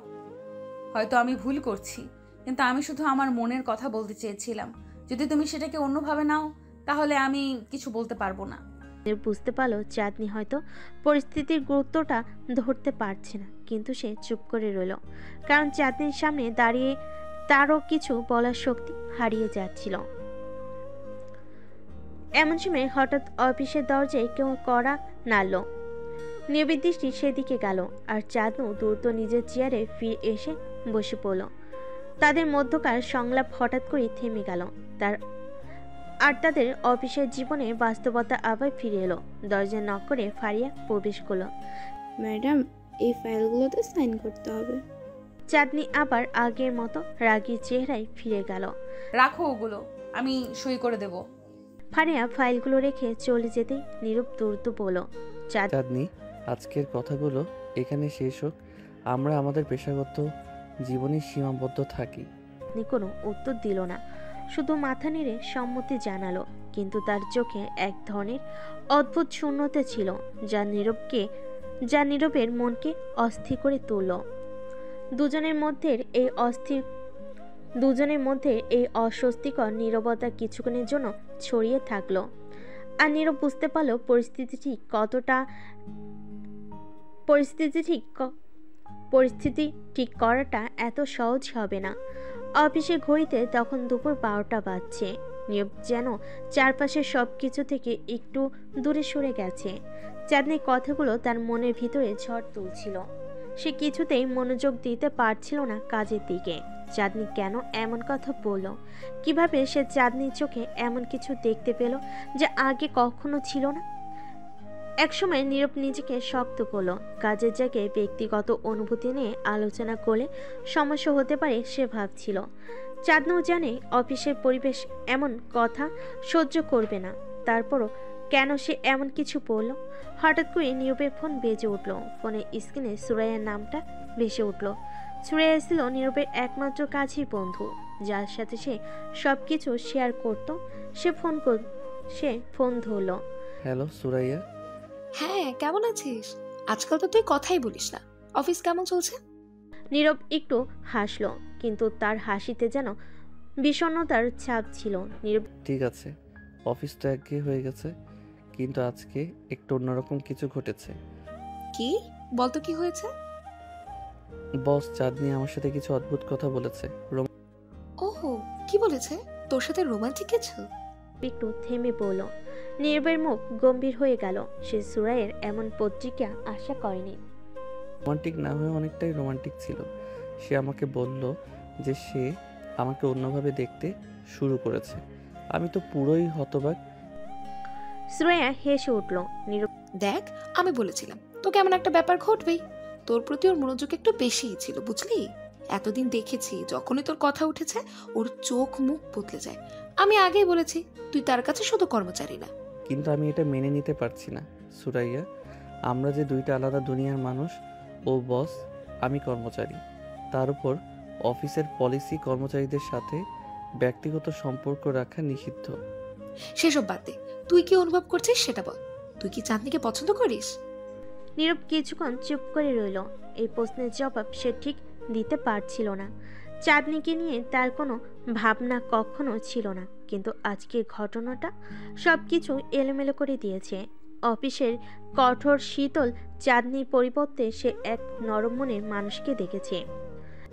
হয়তো আমি ভুল করছি, কিন্তু আমি শুধু আমার মনের কথা বলতে চেয়েছিলাম। যদি তুমি সেটাকে অন্যভাবে নাও তাহলে আমি কিছু বলতে পারবো না। বুঝতে পারলো চাঁদনি হয়তো পরিস্থিতির গুরুত্বটা ধরতে পারছে না, কিন্তু সে চুপ করে রইল, কারণ চাঁদনির সামনে দাঁড়িয়ে তারও কিছু বলার শক্তি হারিয়ে যাচ্ছিল। এমন সময় হঠাৎ অফিসের দরজায় কেউ কড়া নাড়ল। নীরবের দৃষ্টি সেদিকে গেল, আর চাঁদনু দ্রুত নিজের চেয়ারে ফিরে এসে বসে পড়ল। তাদের মধ্যকার সংলাপ হঠাৎ করে থেমে গেল। তাদের অফিসের জীবনে বাস্তবতা আবার ফিরে এলো। দরজা নক করে ফারিয়া প্রবেশ করলো। ম্যাডাম, এই ফাইলগুলোতে সাইন করতে হবে। চাঁদনি আবার আগের মতো রাগী চেহারায় ফিরে গেল। রাখো ওগুলো, আমি সই করে দেব। ফারিয়া ফাইলগুলো রেখে চলে যেতেই নীরব দ্রুত বলল, চাঁদনি, আজকের কথাগুলো এখানে শেষ হোক। আমরা আমাদের পেশাগত জীবনে সীমাবদ্ধ থাকি। চাঁদনি কোনো উত্তর দিল না, শুধু মাথা নেড়ে সম্মতি জানালো। কিন্তু তার চোখে এক ধরনের অদ্ভুত শূন্যতা ছিল যা নীরবের মনকে অস্থির করে তুলল। দুজনের মধ্যে এই অস্বস্তিকর নীরবতা কিছুক্ষণের জন্য ছড়িয়ে থাকলো। আর নীরব বুঝতে পারলো পরিস্থিতি ঠিক করাটা এত সহজ হবে না। অফিসে ঘড়িতে তখন দুপুর 12টা বাজছে। নীরব যেন চারপাশের সবকিছু থেকে একটু দূরে সরে গেছে। চাঁদনির কথাগুলো তার মনের ভিতরে ঝড় তুলছিল। সে কিছুতেই মনোযোগ দিতে পারছিল না কাজের দিকে। চাঁদনি কেন এমন কথা বলল? কিভাবে সে চাঁদনির চোখে এমন কিছু দেখতে পেল যা আগে কখনো ছিল না? একসময় নীরব নিজেকে শক্ত করলো। কাজের জায়গায় ব্যক্তিগত অনুভূতি নিয়ে আলোচনা করলে সমস্যা হতে পারে সে ভাবছিল। চাঁদনিও জানে অফিসের পরিবেশ এমন কথা সহ্য করবে না। তারপরও কেন সে এমন কিছু বলল? হঠাৎ করে নীরবের ফোন বেজে উঠল। ফোনের স্ক্রিনে সুরাইয়ার নামটা ভেসে উঠল। সুরাইয়া ছিল নীরবের একমাত্র কাছের বন্ধু, যার সাথে সে সবকিছু শেয়ার করত। সে ফোন ধরল। হ্যালো সুরাইয়া। হ্যাঁ, কেমন আছিস? আজকাল তো তুই কথাই বলিস না। অফিস কেমন চলছে? নীরব একটু হাসলো, কিন্তু তার হাসিতে যেন বিষণ্ণতার ছাপ ছিল। নীরব, ঠিক আছে, অফিস তো একঘেয়ে হয়ে গেছে, কিন্তু আজকে একটু অন্যরকম কিছু ঘটেছে। কি বলতো, কি হয়েছে? বস চাঁদনি আমার সাথে কিছু অদ্ভুত কথা বলেছে। ওহো, কি বলেছে? তোর সাথে রোমান্টিক কিছু? একটু থেমে বলল। নীরবের মুখ গম্ভীর হয়ে গেল। সে সুরাইয়ের এমন প্রতিক্রিয়া আশা করেনি। রোমান্টিক না হয়ে অনেকটাই রোমান্টিক ছিল। সে আমাকে বলল যে সে আমাকে অন্যভাবে দেখতে শুরু করেছে। আমি তো পুরোই হতবাক। সুরাইয়া হেসে উঠল। নীরব, দেখ, আমি বলেছিলাম তোকে এমন একটা ব্যাপার ঘটবেই। তোর প্রতি ওর মনোযোগ একটু বেশিই ছিল, বুঝলি? এতদিন দেখেছি যখনই তোর কথা উঠেছে ওর চোখ মুখ বদলে যায়। আমি আগেই বলেছি তুই তার কাছে শুধু কর্মচারী না। কিন্তু আমি এটা মেনে নিতে পারছি না সুরাইয়া। আমরা যে দুইটা আলাদা দুনিয়ার মানুষ। ও বস, আমি কর্মচারী। তার উপর অফিসের পলিসি কর্মচারীদের সাথে ব্যক্তিগত সম্পর্ক রাখা নিষিদ্ধ। সেসব বাদ দে, তুই কি অনুভব করছিস সেটা বল। তুই কি চাঁদনিকে পছন্দ করিস? নীরব কিছুক্ষণ চুপ করে রইল। এই প্রশ্নের জবাব সে ঠিক দিতে পারছিল না। চাঁদনিকে নিয়ে তার কোনো ভাবনা কখনো ছিল না, কিন্তু আজকের ঘটনাটা সবকিছু এলোমেলো করে দিয়েছে। অফিসের কঠোর শীতল চাঁদনির পরিবর্তে সে এক নরম মনের মানুষকে দেখেছে।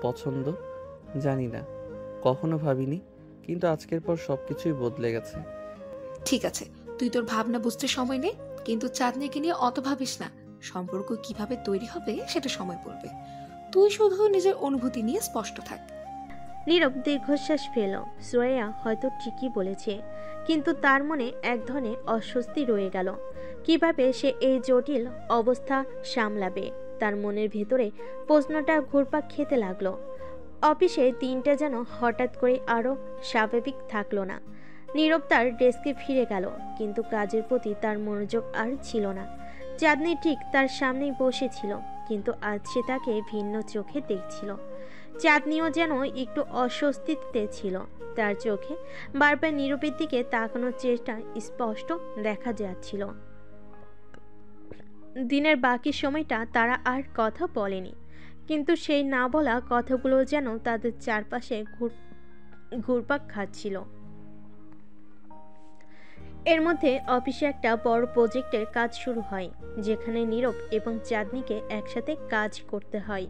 পছন্দ জানি না, কখনো ভাবিনি, কিন্তু আজকের পর সবকিছুই বদলে গেছে। ঠিক আছে, তুই তোর ভাবনা বুঝতে সময় নে, কিন্তু চাঁদনিকে নিয়ে অত ভাবিস না। সম্পর্ক কিভাবে তৈরি হবে সেটা সময় বলবে। তুই শুধু নিজের অনুভূতি নিয়ে স্পষ্ট থাক। নীরব দীর্ঘশ্বাস ফেল। সুরাইয়া হয়তো ঠিকই বলেছে, কিন্তু তার মনে এক ধরনের অস্বস্তি রয়ে গেল। কিভাবে সে এই জটিল অবস্থা সামলাবে? তার মনের ভেতরে প্রশ্নটা ঘুরপাক খেতে লাগলো। অফিসে দিনটা যেন হঠাৎ করে আরও স্বাভাবিক থাকলো না। নীরব তার ডেস্কে ফিরে গেল, কিন্তু কাজের প্রতি তার মনোযোগ আর ছিল না। চাঁদনি ঠিক তার সামনেই বসেছিল, কিন্তু আজ সে তাকে ভিন্ন চোখে দেখছিল। চাঁদনিও যেন একটু অস্বস্তিতে ছিল। তার চোখে বারবার নীরবের দিকে তাকানোর চেষ্টা স্পষ্ট দেখা যাচ্ছিল। দিনের বাকি সময়টা তারা আর কথা বলেনি, কিন্তু সেই না বলা কথাগুলো যেন তাদের চারপাশে ঘুরপাক খাচ্ছিল। এর মধ্যে অফিসে একটা বড় প্রজেক্টের কাজ শুরু হয়, যেখানে নীরব এবং চাঁদনিকে একসাথে কাজ করতে হয়।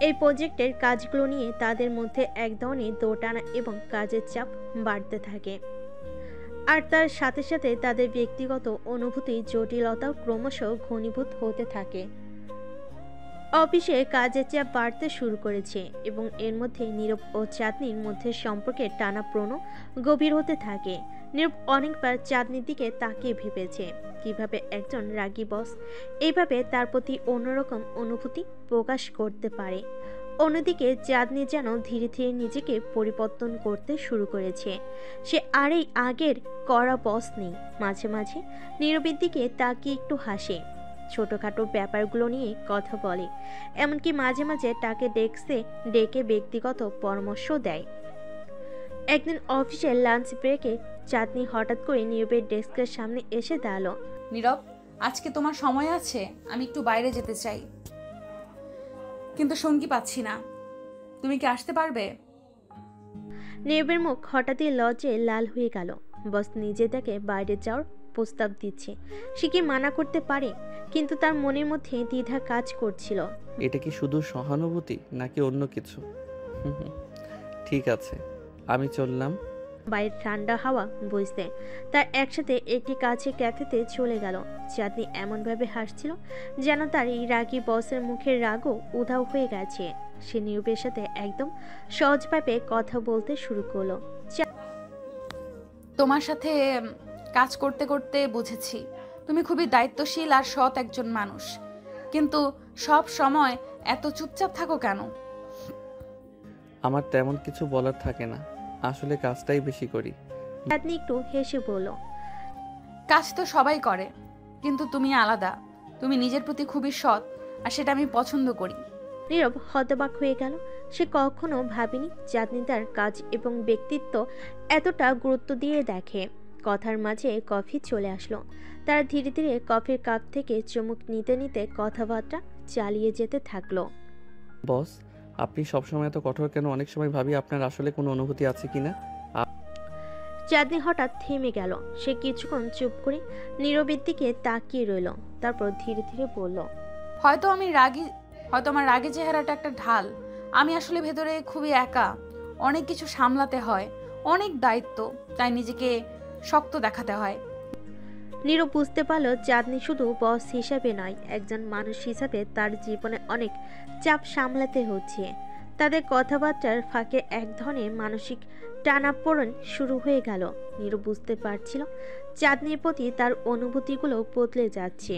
এই প্রজেক্টের কাজগুলো নিয়ে তাদের মধ্যে এক ধরনের দোটানা এবং কাজের চাপ বাড়তে থাকে। আর তার সাথে সাথে তাদের ব্যক্তিগত অনুভূতি জটিলতাও ক্রমশ ঘনীভূত হতে থাকে। অফিসে কাজের চাপ বাড়তে শুরু করেছে এবং এর মধ্যে নীরব ও চাঁদনির মধ্যে সম্পর্কের টানাপ্রণ গভীর হতে থাকে। নীরব অনেকবার চাঁদনির দিকে তাকিয়ে ভেবেছে কিভাবে একজন রাগী বস এইভাবে তার প্রতি অন্যরকম অনুভূতি প্রকাশ করতে পারে। অন্যদিকে চাঁদনি যেন ধীরে ধীরে নিজেকে পরিবর্তন করতে শুরু করেছে। সে আর এই আগের কড়া বস নেই। মাঝে মাঝে নীরবের দিকে তাকিয়ে একটু হাসে, ছোটখাটো ব্যাপারগুলো নিয়ে কথা বলে, এমনকি মাঝে মাঝে তাকে ডেস্কে ডেকে ব্যক্তিগত পরামর্শ দেয়। একদিন অফিসের লাঞ্চ ব্রেকে চাঁদনি হঠাৎ করে নীরবের ডেস্কের সামনে এসে দাঁড়ালো। নীরব, আজকে তোমার সময় আছে? আমি একটু বাইরে যেতে চাই, কিন্তু সঙ্গী পাচ্ছি না। তুমি কি আসতে পারবে? নীরবের মুখ হঠাৎই লজ্জায় লাল হয়ে গেল। বস নিজে তাকে বাইরে যাওয়ার প্রস্তাব দিচ্ছে, সে কি মানা করতে পারে? কিন্তু তার মনের মধ্যে দ্বিধা কাজ করছিল। এটা কি শুধু সহানুভূতি নাকি অন্য কিছু? ঠিক আছে, আমি চললাম। বাইরে ঠান্ডা হাওয়া বইছে, তার একসাথে একটি কাছে ক্যাফেতে চলে গেল। চাঁদনি এমনভাবে হাসছিল যেন তার এই রাগী বসের মুখের রাগও উধাও হয়ে গেছে। সে নীরবের সাথে একদম সহজভাবে কথা বলতে শুরু করলো। তোমার সাথে কাজ করতে করতে বুঝেছি তুমি খুবই দায়িত্বশীল আর সৎ একজন মানুষ, কিন্তু সব সময় এত চুপচাপ থাকো কেন? আমার তেমন কিছু বলার থাকে না, আসলে কাজটাই বেশি করি। চাঁদনি একটু হেসে বলল, কাজ তো সবাই করে, কিন্তু তুমি আলাদা। তুমি নিজের প্রতি খুবই সৎ, আর সেটা আমি পছন্দ করি। নীরব হতবাক হয়ে গেল। সে কখনো ভাবেনি চাঁদনি তার কাজ এবং ব্যক্তিত্ব এতটা গুরুত্ব দিয়ে দেখে। কথার মাঝে কফি চলে আসলো। তারা ধীরে ধীরে কফির কাপ থেকে চুমুক নিতে নিতে কথাবার্তা চালিয়ে যেতে থাকলো। বস, আপনি সবসময় এত কঠোর কেন? অনেক সময় ভাবি আপনার আসলে কোনো অনুভূতি আছে কিনা। চাঁদনি হঠাৎ থেমে গেল। সে কিছুক্ষণ চুপ করে নীরবের দিকে তাকিয়ে রইল, তারপর ধীরে ধীরে বলল, হয়তো আমার রাগী চেহারাটা একটা ঢাল। আমি আসলে ভেতরে খুবই একা, অনেক কিছু সামলাতে হয়, অনেক দায়িত্ব, তাই নিজেকে শক্ত দেখাতে হয়। নীরব বুঝতে পারল চাঁদনি শুধু বস হিসাবে নয়, একজন মানুষ হিসাবে তার জীবনে অনেক চাপ সামলাতে হচ্ছে। তাদের কথাবার্তার ফাঁকে এক ধরনের মানসিক টানাপোড়েন শুরু হয়ে গেল। নীরব বুঝতে পারছিল চাঁদনির প্রতি তার অনুভূতিগুলো বদলে যাচ্ছে।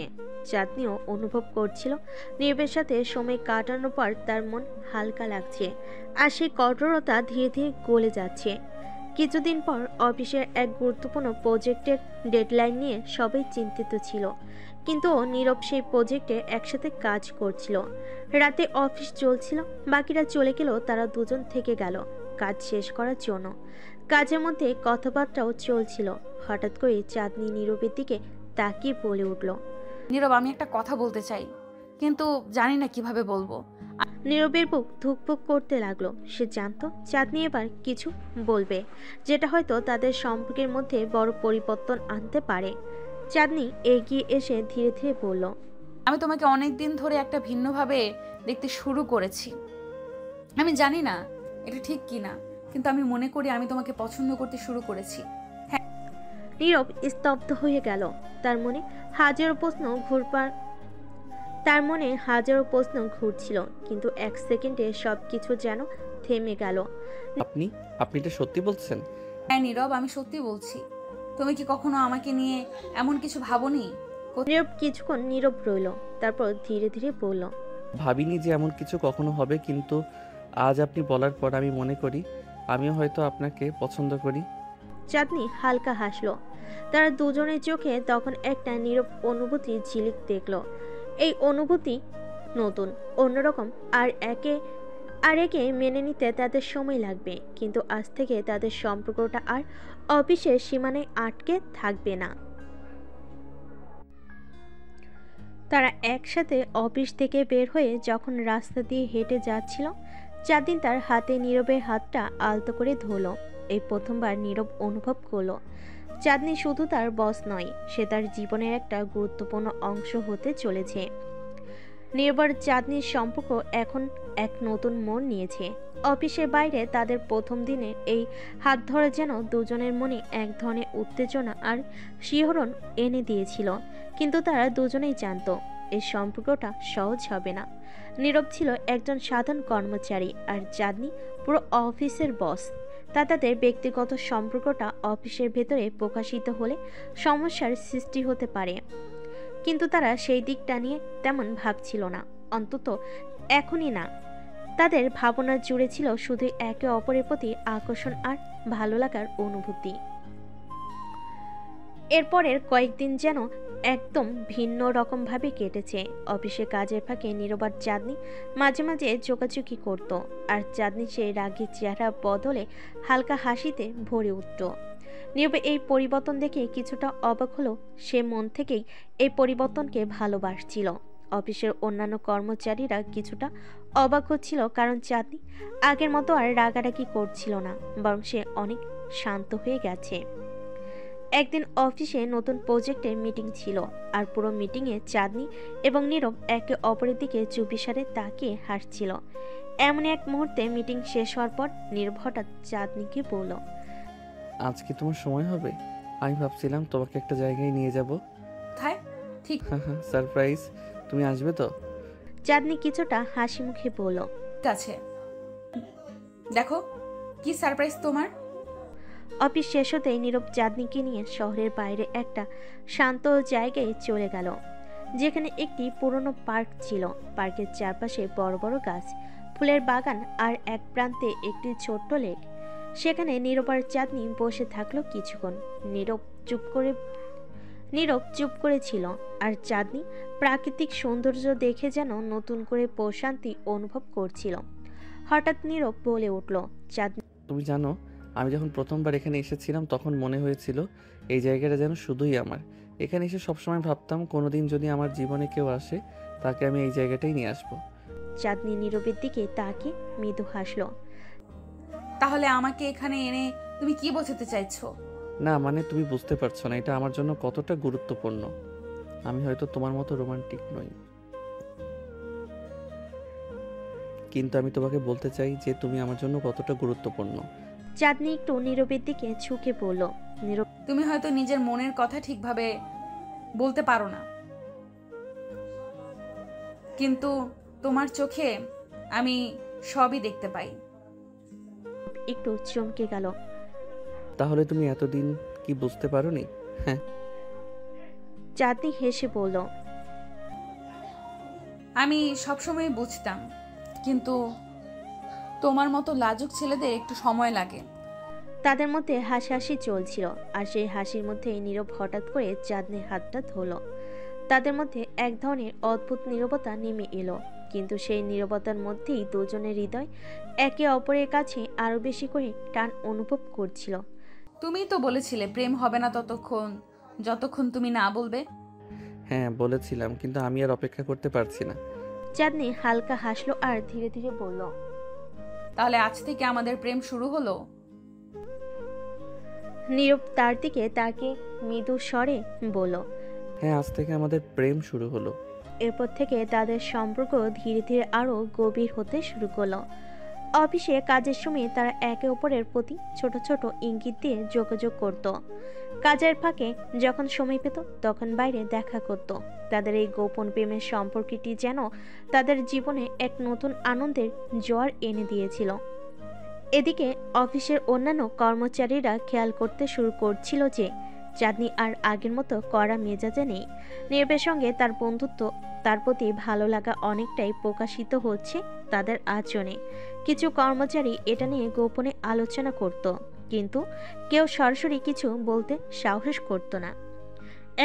চাঁদনিও অনুভব করছিল নীরবের সাথে সময় কাটানোর পর তার মন হালকা লাগছে, আর সেই কঠোরতা ধীরে ধীরে গলে যাচ্ছে। কিছুদিন পর অফিসের এক গুরুত্বপূর্ণ প্রজেক্টের ডেডলাইন নিয়ে সবাই চিন্তিত ছিল, কিন্তু নীরব সেই প্রজেক্টে একসাথে কাজ করছিল। রাতে অফিস চলছিল, বাকিরা চলে গেলেও তারা দুজন থেকে গেল কাজ শেষ করার জন্য। কাজের মধ্যে কথাবার্তাও চলছিল। হঠাৎ করে চাঁদনি নীরবের দিকে তাকিয়ে বলে উঠল, নীরব, আমি একটা কথা বলতে চাই, কিন্তু জানি না কিভাবে বলবো। নীরবের বুক ধুকপুক করতে লাগলো। সে জানতো চাঁদনি এবার কিছু বলবে, যেটা হয়তো তাদের সম্পর্কের মধ্যে বড় পরিবর্তন আনতে পারে। চাঁদনি এগিয়ে এসে ধীরে ধীরে বলল, আমি তোমাকে অনেক দিন ধরে একটা ভিন্নভাবে দেখতে শুরু করেছি। আমি জানি না এটা ঠিক কিনা, কিন্তু আমি মনে করি আমি তোমাকে পছন্দ করতে শুরু করেছি। নীরব স্তব্ধ হয়ে গেল। তার মনে হাজারো প্রশ্ন ঘুরছিল, কিন্তু এক সেকেন্ডে সবকিছু যেন থেমে গেল। আপনি এটা সত্যি বলছেন? হ্যাঁ নীরব, আমি সত্যি বলছি। তুমি কি কখনো আমাকে নিয়ে এমন কিছু ভাবোনি? নীরব কিছুক্ষণ নীরব রইল, তারপর ধীরে ধীরে বলল, ভাবিনি যে এমন কিছু কখনো হবে, কিন্তু আজ আপনি বলার পর আমি মনে করি আমিও হয়তো আপনাকে পছন্দ করি। চাঁদনি হালকা হাসলো। তারা দুজনের চোখে তখন একটা নীরব অনুভূতির ঝিলিক দেখলো। এই অনুভূতি নতুন, অন্যরকম, আর একে মেনে নিতে তাদের সময় লাগবে, কিন্তু আজ থেকে তাদের সম্পর্কটা আর অফিসের সীমানায় আটকে থাকবে না। তারা একসাথে অফিস থেকে বের হয়ে যখন রাস্তা দিয়ে হেঁটে যাচ্ছিল, চাঁদনি তার হাতে নীরবের হাতটা আলতো করে ধরল। এই প্রথমবার নীরব অনুভব করলো চাঁদনি শুধু তার বস নয়, সে তার জীবনের একটা গুরুত্বপূর্ণ অংশ হতে চলেছে। নীরব চাঁদনির সম্পর্ক এখন এক নতুন মোড় নিয়েছে। অফিসের বাইরে তাদের প্রথম দিনে এই হাত ধরা যেন দুজনের মনে এক ধরনের উত্তেজনা আর শিহরণ এনে দিয়েছিল, কিন্তু তারা দুজনেই জানতো এই সম্পর্কটা সহজ হবে না। নীরব ছিল একজন সাধারণ কর্মচারী আর চাঁদনি পুরো অফিসের বস। তাদের ব্যক্তিগত সম্পর্কটা অফিসের ভেতরে প্রকাশিত হলে সমস্যার সৃষ্টি হতে পারে, কিন্তু তারা সেই দিকটা নিয়ে তেমন ভাবছিল না, অন্তত এখনই না। তাদের ভাবনা জুড়ে ছিল শুধু একে অপরের প্রতি আকর্ষণ আর ভালো লাগার অনুভূতি। এরপরের কয়েকদিন যেন একদম ভিন্ন রকমভাবে কেটেছে। অফিসে কাজের ফাঁকে নীরব আর চাঁদনি মাঝে মাঝে চোকাচুকি করত, আর চাঁদনি সেই রাগী চেহারা বদলে হালকা হাসিতে ভরে উঠত। নীরবে এই পরিবর্তন দেখে কিছুটা অবাক হলো। সে মন থেকেই এই পরিবর্তনকে ভালোবাসছিল। অফিসের অন্যান্য কর্মচারীরা কিছুটা অবাক হচ্ছিল, কারণ চাঁদনি আগের মতো আর রাগারাগি করছিল না, বরং সে অনেক শান্ত হয়ে গেছে। একদিন অফিসে নতুন প্রজেক্টের মিটিং ছিল, আর পুরো মিটিংয়ে চাঁদনি এবং নীরব একে অপরের দিকে চুপিসারে তাকিয়ে হাসছিল। এমন এক মুহূর্তে মিটিং শেষ হওয়ার পর নীরব হঠাৎ চাঁদনিকে বলল, আজ কি তোমার সময় হবে? আমি ভাবছিলাম তোমাকে একটা জায়গায় নিয়ে যাব। কোথায়? ঠিক সারপ্রাইজ, তুমি আসবে তো? চাঁদনি কিছুটা হাসি মুখে বলল, আছে, দেখো কি সারপ্রাইজ তোমার। অফিস শেষ হতেই নীরব চাঁদনিকে নিয়ে শহরের বাইরে একটা শান্ত জায়গায় চলে গেল, যেখানে একটি পুরনো পার্ক ছিল। পার্কের চারপাশে বড় বড় গাছ, ফুলের বাগান আর এক প্রান্তে একটি ছোট্ট লেক। সেখানে নীরব আর চাঁদনি বসে থাকলো কিছুক্ষণ। নীরব চুপ করে ছিল, আর চাঁদনি প্রাকৃতিক সৌন্দর্য দেখে যেন নতুন করে প্রশান্তি অনুভব করছিল। হঠাৎ নীরব বলে উঠল, চাঁদনি, তুমি জানো, আমি যখন প্রথমবার এখানে এসেছিলাম তখন মনে হয়েছিল এই জায়গাটা যেন শুধুই আমার। এখানে এসে সবসময় ভাবতাম কোনোদিন যদি আমার জীবনে কেউ আসে তাকে আমি এই জায়গাটাই নিয়ে আসবো। চাঁদনি নীরবের দিকে তাকে মৃদু হাসলো। তাহলে আমাকে এখানে এনে তুমি কি বোঝাতে চাইছো? না মানে তুমি বুঝতে পারছো না এটা আমার জন্য কতটা গুরুত্বপূর্ণ। আমি হয়তো তোমার মতো রোমান্টিক নই, কিন্তু আমি তোমাকে বলতে চাই যে তুমি আমার জন্য কতটা গুরুত্বপূর্ণ। চাঁদনি একটু নীরবের দিকে ঝুঁকে পড়ল। নীরব তুমি হয়তো নিজের মনের কথা ঠিকভাবে বলতে পারো না, কিন্তু তোমার চোখে আমি সবই দেখতে পাই। একটু চমকে গেল। তাহলে তুমি এতদিন কি বুঝতে পারোনি? হ্যাঁ। চাঁদনি হেসে বলল, আমি সবসময় বুঝতাম, কিন্তু তোমার মতো লাজুক ছেলেদের একটু সময় লাগে। তাদের মধ্যে হাসাহাসি চলছিল, আর সেই হাসির মধ্যেই নীরব হঠাৎ করে চাঁদনির হাতটা ধরল। তাদের মধ্যে এক ধরনের অদ্ভুত নীরবতা নেমে এলো, কিন্তু সেই নীরবতার মধ্যেই দুজনের হৃদয় একে অপরের কাছে আরো বেশি করে টান অনুভব করছিল। তুমিই তো বলেছিলে প্রেম হবে না ততক্ষণ যতক্ষণ তুমি না বলবে। হ্যাঁ বলেছিলাম, কিন্তু আমি আর অপেক্ষা করতে পারছি না। চাঁদনি হালকা হাসলো আর ধীরে ধীরে বলল, তাহলে আজ থেকে আমাদের প্রেম শুরু হলো? নীরব তার দিকে তাকে মৃদু স্বরে বলল, হ্যাঁ আজ থেকে আমাদের প্রেম শুরু হলো। এরপর থেকে তাদের সম্পর্ক ধীরে ধীরে আরো গভীর হতে শুরু করলো। অফিসে কাজের সময় তারা একে অপরের প্রতি ছোট ছোট ইঙ্গিত দিয়ে যোগাযোগ করত। কাজের ফাঁকে যখন সময় পেত তখন বাইরে দেখা করত। তাদের এই গোপন প্রেমের সম্পর্কটি যেন তাদের জীবনে এক নতুন আনন্দের জোয়ার এনে দিয়েছিল। এদিকে অফিসের অন্যান্য কর্মচারীরা খেয়াল করতে শুরু করছিল যে চাঁদনি আর আগের মতো কড়া মেজাজে নেই। নীরবের সঙ্গে তার বন্ধুত্ব, তার প্রতি ভালো লাগা অনেকটাই প্রকাশিত হচ্ছে তাদের আচরণে। কিছু কর্মচারী এটা নিয়ে গোপনে আলোচনা করত, কিন্তু কেউ সরাসরি কিছু বলতে সাহস করত না।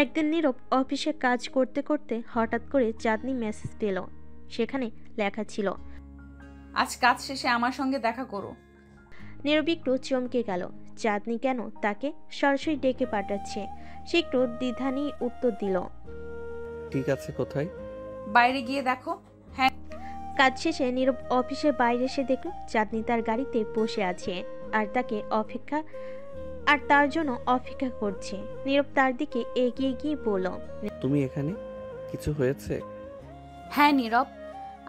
একদিন নীরব অফিসে কাজ করতে করতে হঠাৎ করে চাঁদনি মেসেজ পেল। সেখানে লেখা ছিল, আজ কাজ শেষে আমার সঙ্গে দেখা করো। নীরব একটু চমকে গেল। চাঁদনি কেন তাকে সরাসরি ডেকে পাঠাচ্ছে? সে একটু দ্বিধা নিয়ে উত্তর দিল, ঠিক আছে, কোথায়? বাইরে গিয়ে দেখো। হ্যাঁ। কাজ শেষে নীরব অফিসের বাইরে এসে দেখল চাঁদনি তার গাড়িতে বসে আছে আর তার জন্য অপেক্ষা করছে। নীরব তার দিকে এগিয়ে গিয়ে বলল, তুমি এখানে? কিছু হয়েছে? হ্যাঁ নীরব,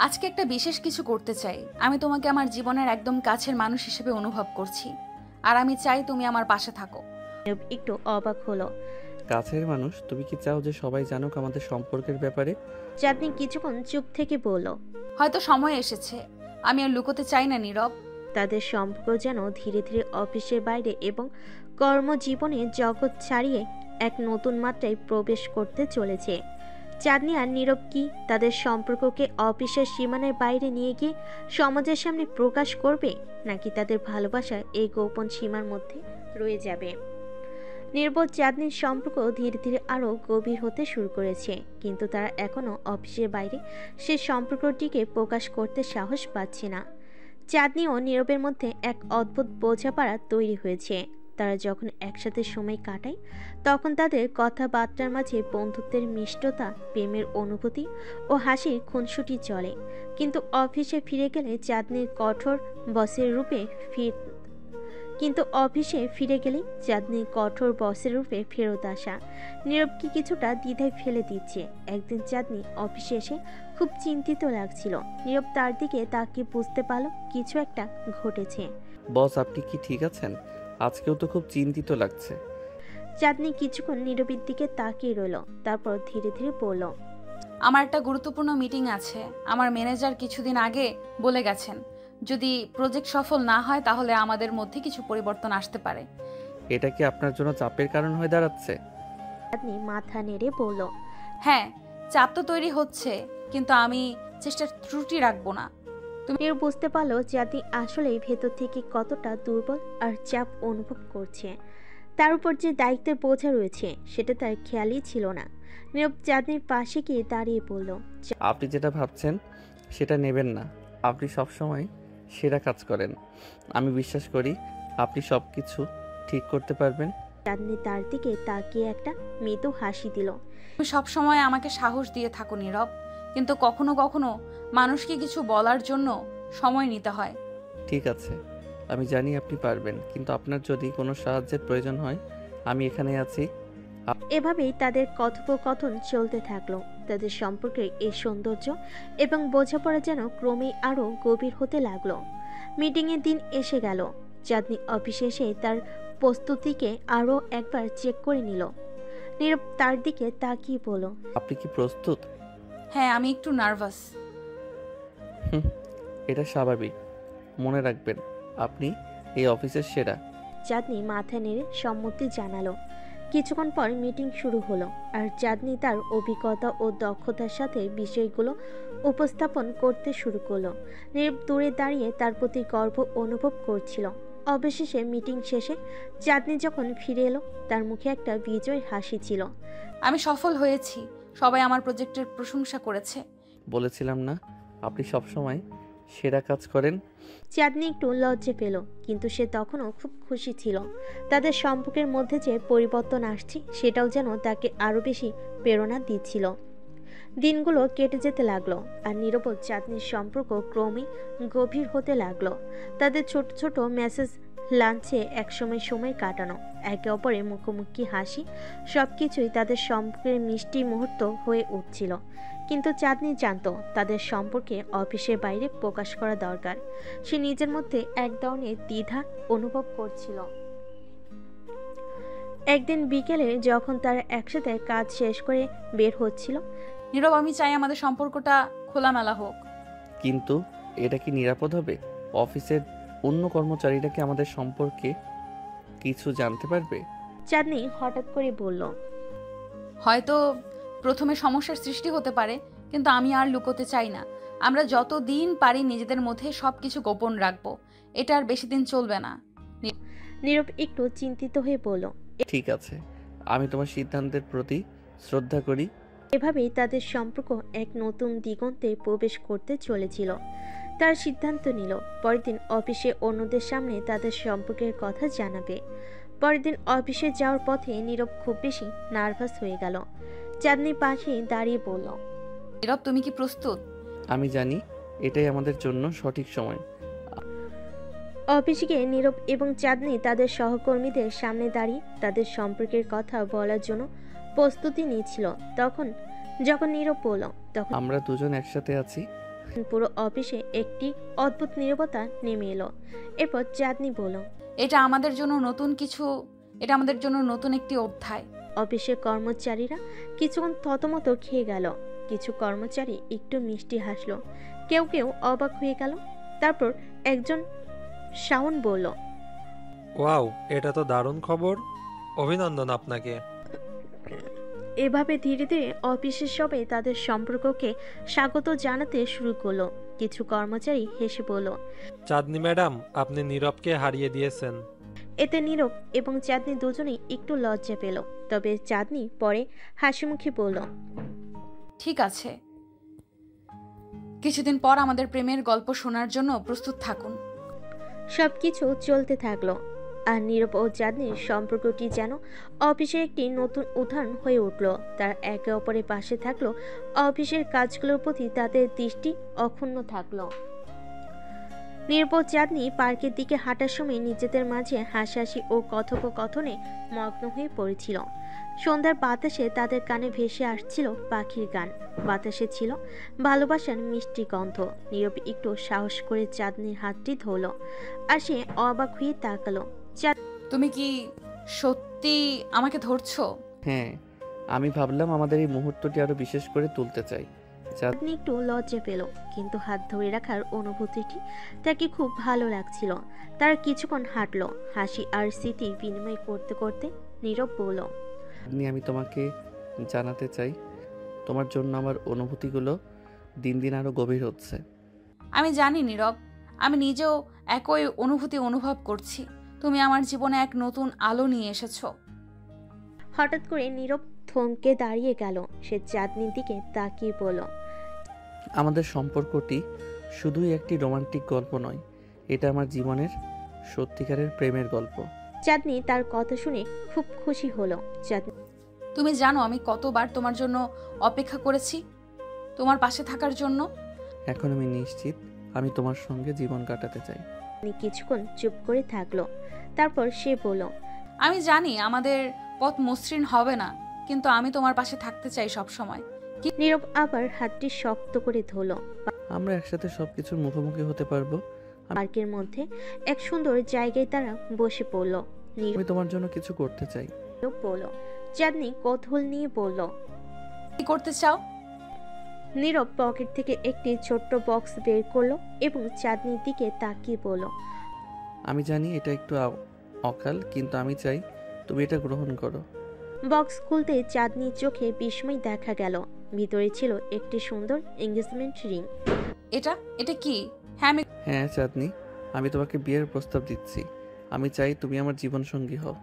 আজকে একটা বিশেষ কিছু করতে চাই। আমি তোমাকে আমার জীবনের একদম কাছের মানুষ হিসেবে অনুভব করছি, আর আমি চাই তুমি আমার পাশে থাকো। নীরব একটু অবাক হলো, কাছের মানুষ, তুমি কি চাও যে সবাই জানুক আমাদের সম্পর্কের ব্যাপারে? চাঁদনি কিছুক্ষণ চুপ থেকে বলল। হয়তো সময় এসেছে, আমি আর লুকোতে চাই না নীরব। তাদের সম্পর্ক যেন ধীরে ধীরে অফিসের বাইরে এবং কর্মজীবনে জগৎ ছাড়িয়ে এক নতুন মাত্রায় প্রবেশ করতে চলেছে। চাঁদনি আর নীরব কি তাদের সম্পর্ককে অফিসের সীমানার বাইরে নিয়ে গিয়ে সমাজের সামনে প্রকাশ করবে, নাকি তাদের ভালোবাসা এই গোপন সীমার মধ্যে রয়ে যাবে? নির্বোধ চাঁদনির সম্পর্ক ধীরে ধীরে আরও গভীর হতে শুরু করেছে, কিন্তু তারা এখনও অফিসের বাইরে সে সম্পর্কটিকে প্রকাশ করতে সাহস পাচ্ছে না। চাঁদনি ও নীরবের মধ্যে এক অদ্ভুত বোঝাপড়া তৈরি হয়েছে। তারা যখন একসাথে সময় কাটায় তখন তাদের কথাবার্তার মাঝে বন্ধুত্বের মিষ্টতা, প্রেমের অনুভূতি ও হাসির খুনসুটি চলে। কিন্তু অফিসে ফিরে গেলে চাঁদনির কঠোর বসের রূপে ফেরত আসা নীরবকে কিছুটা দ্বিধায় ফেলে দিচ্ছে। একদিন চাঁদনি অফিসে এসে খুব চিন্তিত লাগছিল। নীরব তার দিকে তাকিয়ে বুঝতে পারল কিছু একটা ঘটেছে। বস, আপনি কি ঠিক আছেন? আজকেও তো খুব চিন্তিত লাগছে। চাঁদনি কিছুক্ষণ নীরবের দিকে তাকিয়ে রইল, তারপর ধীরে ধীরে বলল, আমার একটা গুরুত্বপূর্ণ মিটিং আছে। আমার ম্যানেজার কিছুদিন আগে বলে গেছেন, যদি প্রজেক্ট সফল না হয় তাহলে আমাদের মধ্যে কিছু পরিবর্তন আসতে পারে। এটা কি আপনার জন্য চাপের কারণ হয়ে দাঁড়াচ্ছে? চাঁদনি মাথা নেড়ে বলল, হ্যাঁ, চাপ তো তৈরি হচ্ছে, কিন্তু আমি চেষ্টার ত্রুটি রাখবো না। নীরব বুঝতে পারলো চাঁদনি আসলেই ভেতর থেকে কতটা দুর্বল আর চাপ অনুভব করছে। তার উপর যে দায়িত্বের বোঝা রয়েছে সেটা তার খেয়ালই ছিল না। নীরব চাঁদনির পাশে গিয়ে দাঁড়িয়ে বলল, আপনি যেটা ভাবছেন সেটা নেবেন না। আপনি সবসময় সেরা কাজ করেন। আমি বিশ্বাস করি আপনি সব কিছু ঠিক করতে পারবেন। চাঁদনি তার দিকে তাকিয়ে একটা মৃদু হাসি দিল। তুমি সবসময় আমাকে সাহস দিয়ে থাকো নীরব, কিন্তু কখনো কখনো মানুষকে কিছু বলার জন্য সময় নিতে হয়। ঠিক আছে, আমি জানি আপনি পারবেন, কিন্তু আপনার যদি কোনো সাহায্যের প্রয়োজন হয় আমি এখানে আছি। এভাবেই তাদের কথোপকথন চলতে থাকলো। তাদের সম্পর্কের এই সৌন্দর্য এবং বোঝাপড়া যেন ক্রমেই আরও গভীর হতে লাগলো। মিটিংয়ের দিন এসে গেল। চাঁদনি অফিসে এসে তার প্রস্তুতিকে আরও একবার চেক করে নিল। নীরব তার দিকে তাকিয়ে বলল, আপনি কি প্রস্তুত? হ্যাঁ, আমি একটু নার্ভাস। এটা স্বাভাবিক। মনে রাখবেন আপনি এই অফিসের সেরা। চাঁদনি মাথা নেড়ে সম্মতি জানালো। কিছুক্ষণ পর মিটিং শুরু হলো, আর চাঁদনি তার অভিজ্ঞতা ও দক্ষতার সাথে বিষয়গুলো উপস্থাপন করতে শুরু করলো। নীরব দূরে দাঁড়িয়ে তার প্রতি গর্ব অনুভব করছিল। অবশেষে মিটিং শেষে চাঁদনি যখন ফিরে এলো তার মুখে একটা বিজয় হাসি ছিল। আমি সফল হয়েছি, সবাই আমার প্রজেক্টের প্রশংসা করেছে। বলেছিলাম না আপনি সবসময় সেরা কাজ করেন। চাঁদনি একটু লজ্জা পেল, কিন্তু সে তখনও খুব খুশি ছিল। তাদের সম্পর্কের মধ্যে যে পরিবর্তন আসছে সেটাও যেন তাকে আরও বেশি প্রেরণা দিচ্ছিল। দিনগুলো কেটে যেতে লাগলো, আর নীরব ও চাঁদনির সম্পর্ক ক্রমেই গভীর হতে লাগলো। তাদের ছোট ছোট মেসেজ, লাঞ্চে একসময় সময় কাটানো, একে অপরের মুখোমুখি হাসি, সবকিছুই তাদের সম্পর্কের মিষ্টি মুহূর্ত হয়ে উঠছিল। কিন্তু চাঁদনি জানতো তাদের সম্পর্কে অফিসের বাইরে প্রকাশ করা দরকার। সে নিজের মধ্যে এক ধরনের দ্বিধা অনুভব করছিল। একদিন বিকেলে যখন তারা একসাথে কাজ শেষ করে বের হচ্ছিল, নীরব, আমি চাই আমাদের সম্পর্কটা খোলামেলা হোক। কিন্তু এটা কি নিরাপদ হবে? অফিসের অন্য কর্মচারীরা কি আমাদের সম্পর্কে কিছু জানতে পারবে? চাঁদনি হঠাৎ করে বলল, হয়তো প্রথমে সমস্যার সৃষ্টি হতে পারে, কিন্তু আমি আর লুকোতে চাই না। আমরা যত দিন পারি নিজেদের মধ্যে সবকিছু গোপন রাখবো। এটা আর বেশি দিন চলবে না। নীরব একটু চিন্তিত হয়ে বলল, ঠিক আছে, আমি তোমার সিদ্ধান্তের প্রতি শ্রদ্ধা করি। এভাবেই তাদের সম্পর্ক এক নতুন দিগন্তে প্রবেশ করতে চলেছিল। তার সিদ্ধান্ত নিল পরের দিন অফিসে অন্যদের সামনে তাদের সম্পর্কের কথা জানাবে। পরের দিন অফিসে যাওয়ার পথে নীরব খুব বেশি নার্ভাস হয়ে গেল। চাঁদনি পাশে দাঁড়িয়ে বলল, নীরব, তুমি কি প্রস্তুত? আমি জানি এটাই আমাদের জন্য সঠিক সময়। অফিসে গিয়ে নীরব এবং চাঁদনি তাদের সহকর্মীদের সামনে দাঁড়িয়ে তাদের সম্পর্কের কথা বলার জন্য প্রস্তুতি নিচ্ছিল। যখন নীরব বলল, তখন আমরা দুজন একসাথে আছি। পুরো অফিসে একটি অদ্ভুত নীরবতা নেমে এলো। এরপর চাঁদনি বলল, এটা আমাদের জন্য নতুন একটি অধ্যায়। অফিসের কর্মচারীরা কিছুক্ষণ থতমত খেয়ে গেল। কিছু কর্মচারী একটু মিষ্টি হাসলো, কেউ কেউ অবাক হয়ে গেল। তারপর একজন শাওন বলল, ওয়াও, এটা তো দারুণ খবর, অভিনন্দন আপনাকে। এভাবে ধীরে ধীরে অফিসের সবাই তাদের সম্পর্ককে স্বাগত জানাতে শুরু করলো। কিছু কর্মচারী হেসে বলল। চাঁদনি ম্যাডাম, আপনি নীরবকে হারিয়ে দিয়েছেন। এতে নীরব এবং চাঁদনি দুজনেই একটু লজ্জা পেল, তবে চাঁদনি পরে হাসিমুখে বলল, ঠিক আছে, কিছুদিন পর আমাদের প্রেমের গল্প শোনার জন্য প্রস্তুত থাকুন। সবকিছু চলতে থাকলো, আর নীরব ও চাঁদনির সম্পর্কটি যেন অফিসের একটি নতুন উদাহরণ হয়ে উঠল। তারা একে অপরের পাশে থাকলো, অফিসের কাজগুলোর প্রতি তাদের দৃষ্টি অক্ষুণ্ণ থাকলো। নীরব ও চাঁদনি পার্কের দিকে হাঁটার সময় নিজেদের মাঝে হাসাহাসি ও কথোপকথনে মগ্ন হয়ে পড়েছিল। সন্ধ্যার বাতাসে তাদের কানে ভেসে আসছিল পাখির গান, বাতাসে ছিল ভালোবাসার মিষ্টি গন্ধ। নীরব একটু সাহস করে চাঁদনির হাতটি ধরল, আর সে অবাক হয়ে তাকালো। তুমি কি সত্যি আমাকে ধরছো? হ্যাঁ, আমি ভাবলাম আমাদের এই মুহূর্তটি আরো বিশেষ করে তুলতে চাই। চাঁদনি একটু লজ্জা পেল, কিন্তু হাত ধরে রাখার অনুভূতিটি তাকে খুব ভালো লাগছিল। তারা কিছুক্ষণ হাঁটলো, হাসি আর স্মৃতি বিনিময় করতে করতে নীরব বলল, আমি তোমাকে জানাতে চাই, তোমার জন্য আমার অনুভূতিগুলো দিন দিন আরো গভীর হচ্ছে। আমি জানি নীরব, আমি নিজেও একই অনুভূতি অনুভব করছি। তুমি আমার জীবনে এক নতুন আলো নিয়ে এসেছো। হঠাৎ করে নীরব থমকে দাঁড়িয়ে গেল। সে চাঁদনির দিকে তাকিয়ে বলল, আমাদের সম্পর্কটি শুধুই একটি রোমান্টিক গল্প নয়, এটা আমার জীবনের সত্যিকারের প্রেমের গল্প। চাঁদনি তার কথা শুনে খুব খুশি হলো। চাঁদনি তুমি জানো আমি কতবার তোমার জন্য অপেক্ষা করেছি, তোমার পাশে থাকার জন্য। এখন আমি নিশ্চিত আমি তোমার সঙ্গে জীবন কাটাতে চাই। কিছুক্ষণ চুপ করে থাকলো, তারপর সে বলল, আমি জানি আমাদের পথ মসৃণ হবে না, কিন্তু আমি তোমার পাশে থাকতে চাই সব সময়। নীরব আবার হাতটি শক্ত করে ধরল। আমরা একসাথে সবকিছুর মুখোমুখি হতে পারবো। পার্কের মধ্যে এক সুন্দর জায়গায় তারা বসে পড়ল। আমি তোমার জন্য কিছু করতে চাই। নীরব বলল। চাঁদনি কৌতূহল নিয়ে বলল, কি করতে চাও? নীরব পকেট থেকে একটি ছোট্ট বক্স বের করলো এবং চাঁদনির দিকে তাকিয়ে বলল, আমি জানি এটা একটু অকাল, কিন্তু আমি চাই তুমি এটা গ্রহণ করো। বক্স খুলতে চাঁদনির চোখে বিস্ময় দেখা গেল। ভিতরে ছিল একটি সুন্দর এঙ্গেজমেন্ট রিং। এটা কি? হ্যাঁ চাঁদনি, আমি তোমাকে বিয়ের প্রস্তাব দিচ্ছি। আমি চাই তুমি আমার জীবন সঙ্গী হও।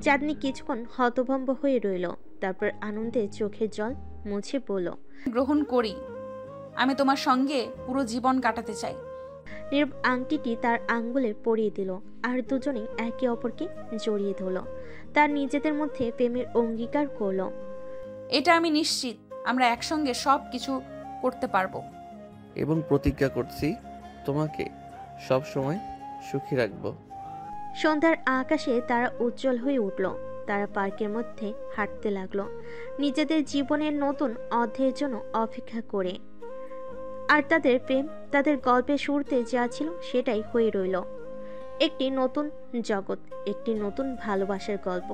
চাঁদনি কিছুক্ষণ হতভম্ব হয়ে রইল, তারপর আনন্দে চোখের জল মুছে বলল, গ্রহণ করি। আমি তোমার সঙ্গে পুরো জীবন কাটাতে চাই। নীরব আংটিটি তার আঙ্গুলে পরিয়ে দিল, আর দুজনেই একে অপরকে জড়িয়ে ধরল। তার নিজেদের মধ্যে প্রেমের অঙ্গীকার করল। এটা আমি নিশ্চিত আমরা একসঙ্গে সব কিছু করতে পারবো। এবং প্রতিজ্ঞা করছি তোমাকে সব সময় সুখী রাখবো। সন্ধ্যার আকাশে তারা উজ্জ্বল হয়ে উঠল। তারা পার্কের মধ্যে হাঁটতে লাগলো, নিজেদের জীবনের নতুন অধ্যায়ের জন্য অপেক্ষা করে। আর তাদের প্রেম তাদের গল্পের শুরুতে যা ছিল সেটাই হয়ে রইল, একটি নতুন জগৎ, একটি নতুন ভালোবাসার গল্প।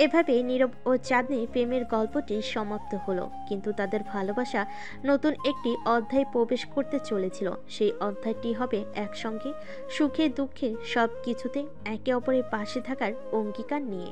এভাবেই নীরব ও চাঁদনির প্রেমের গল্পটি সমাপ্ত হলো। কিন্তু তাদের ভালোবাসা নতুন একটি অধ্যায়ে প্রবেশ করতে চলেছিল। সেই অধ্যায়টি হবে একসঙ্গে সুখে দুঃখে সব কিছুতে একে অপরের পাশে থাকার অঙ্গীকার নিয়ে।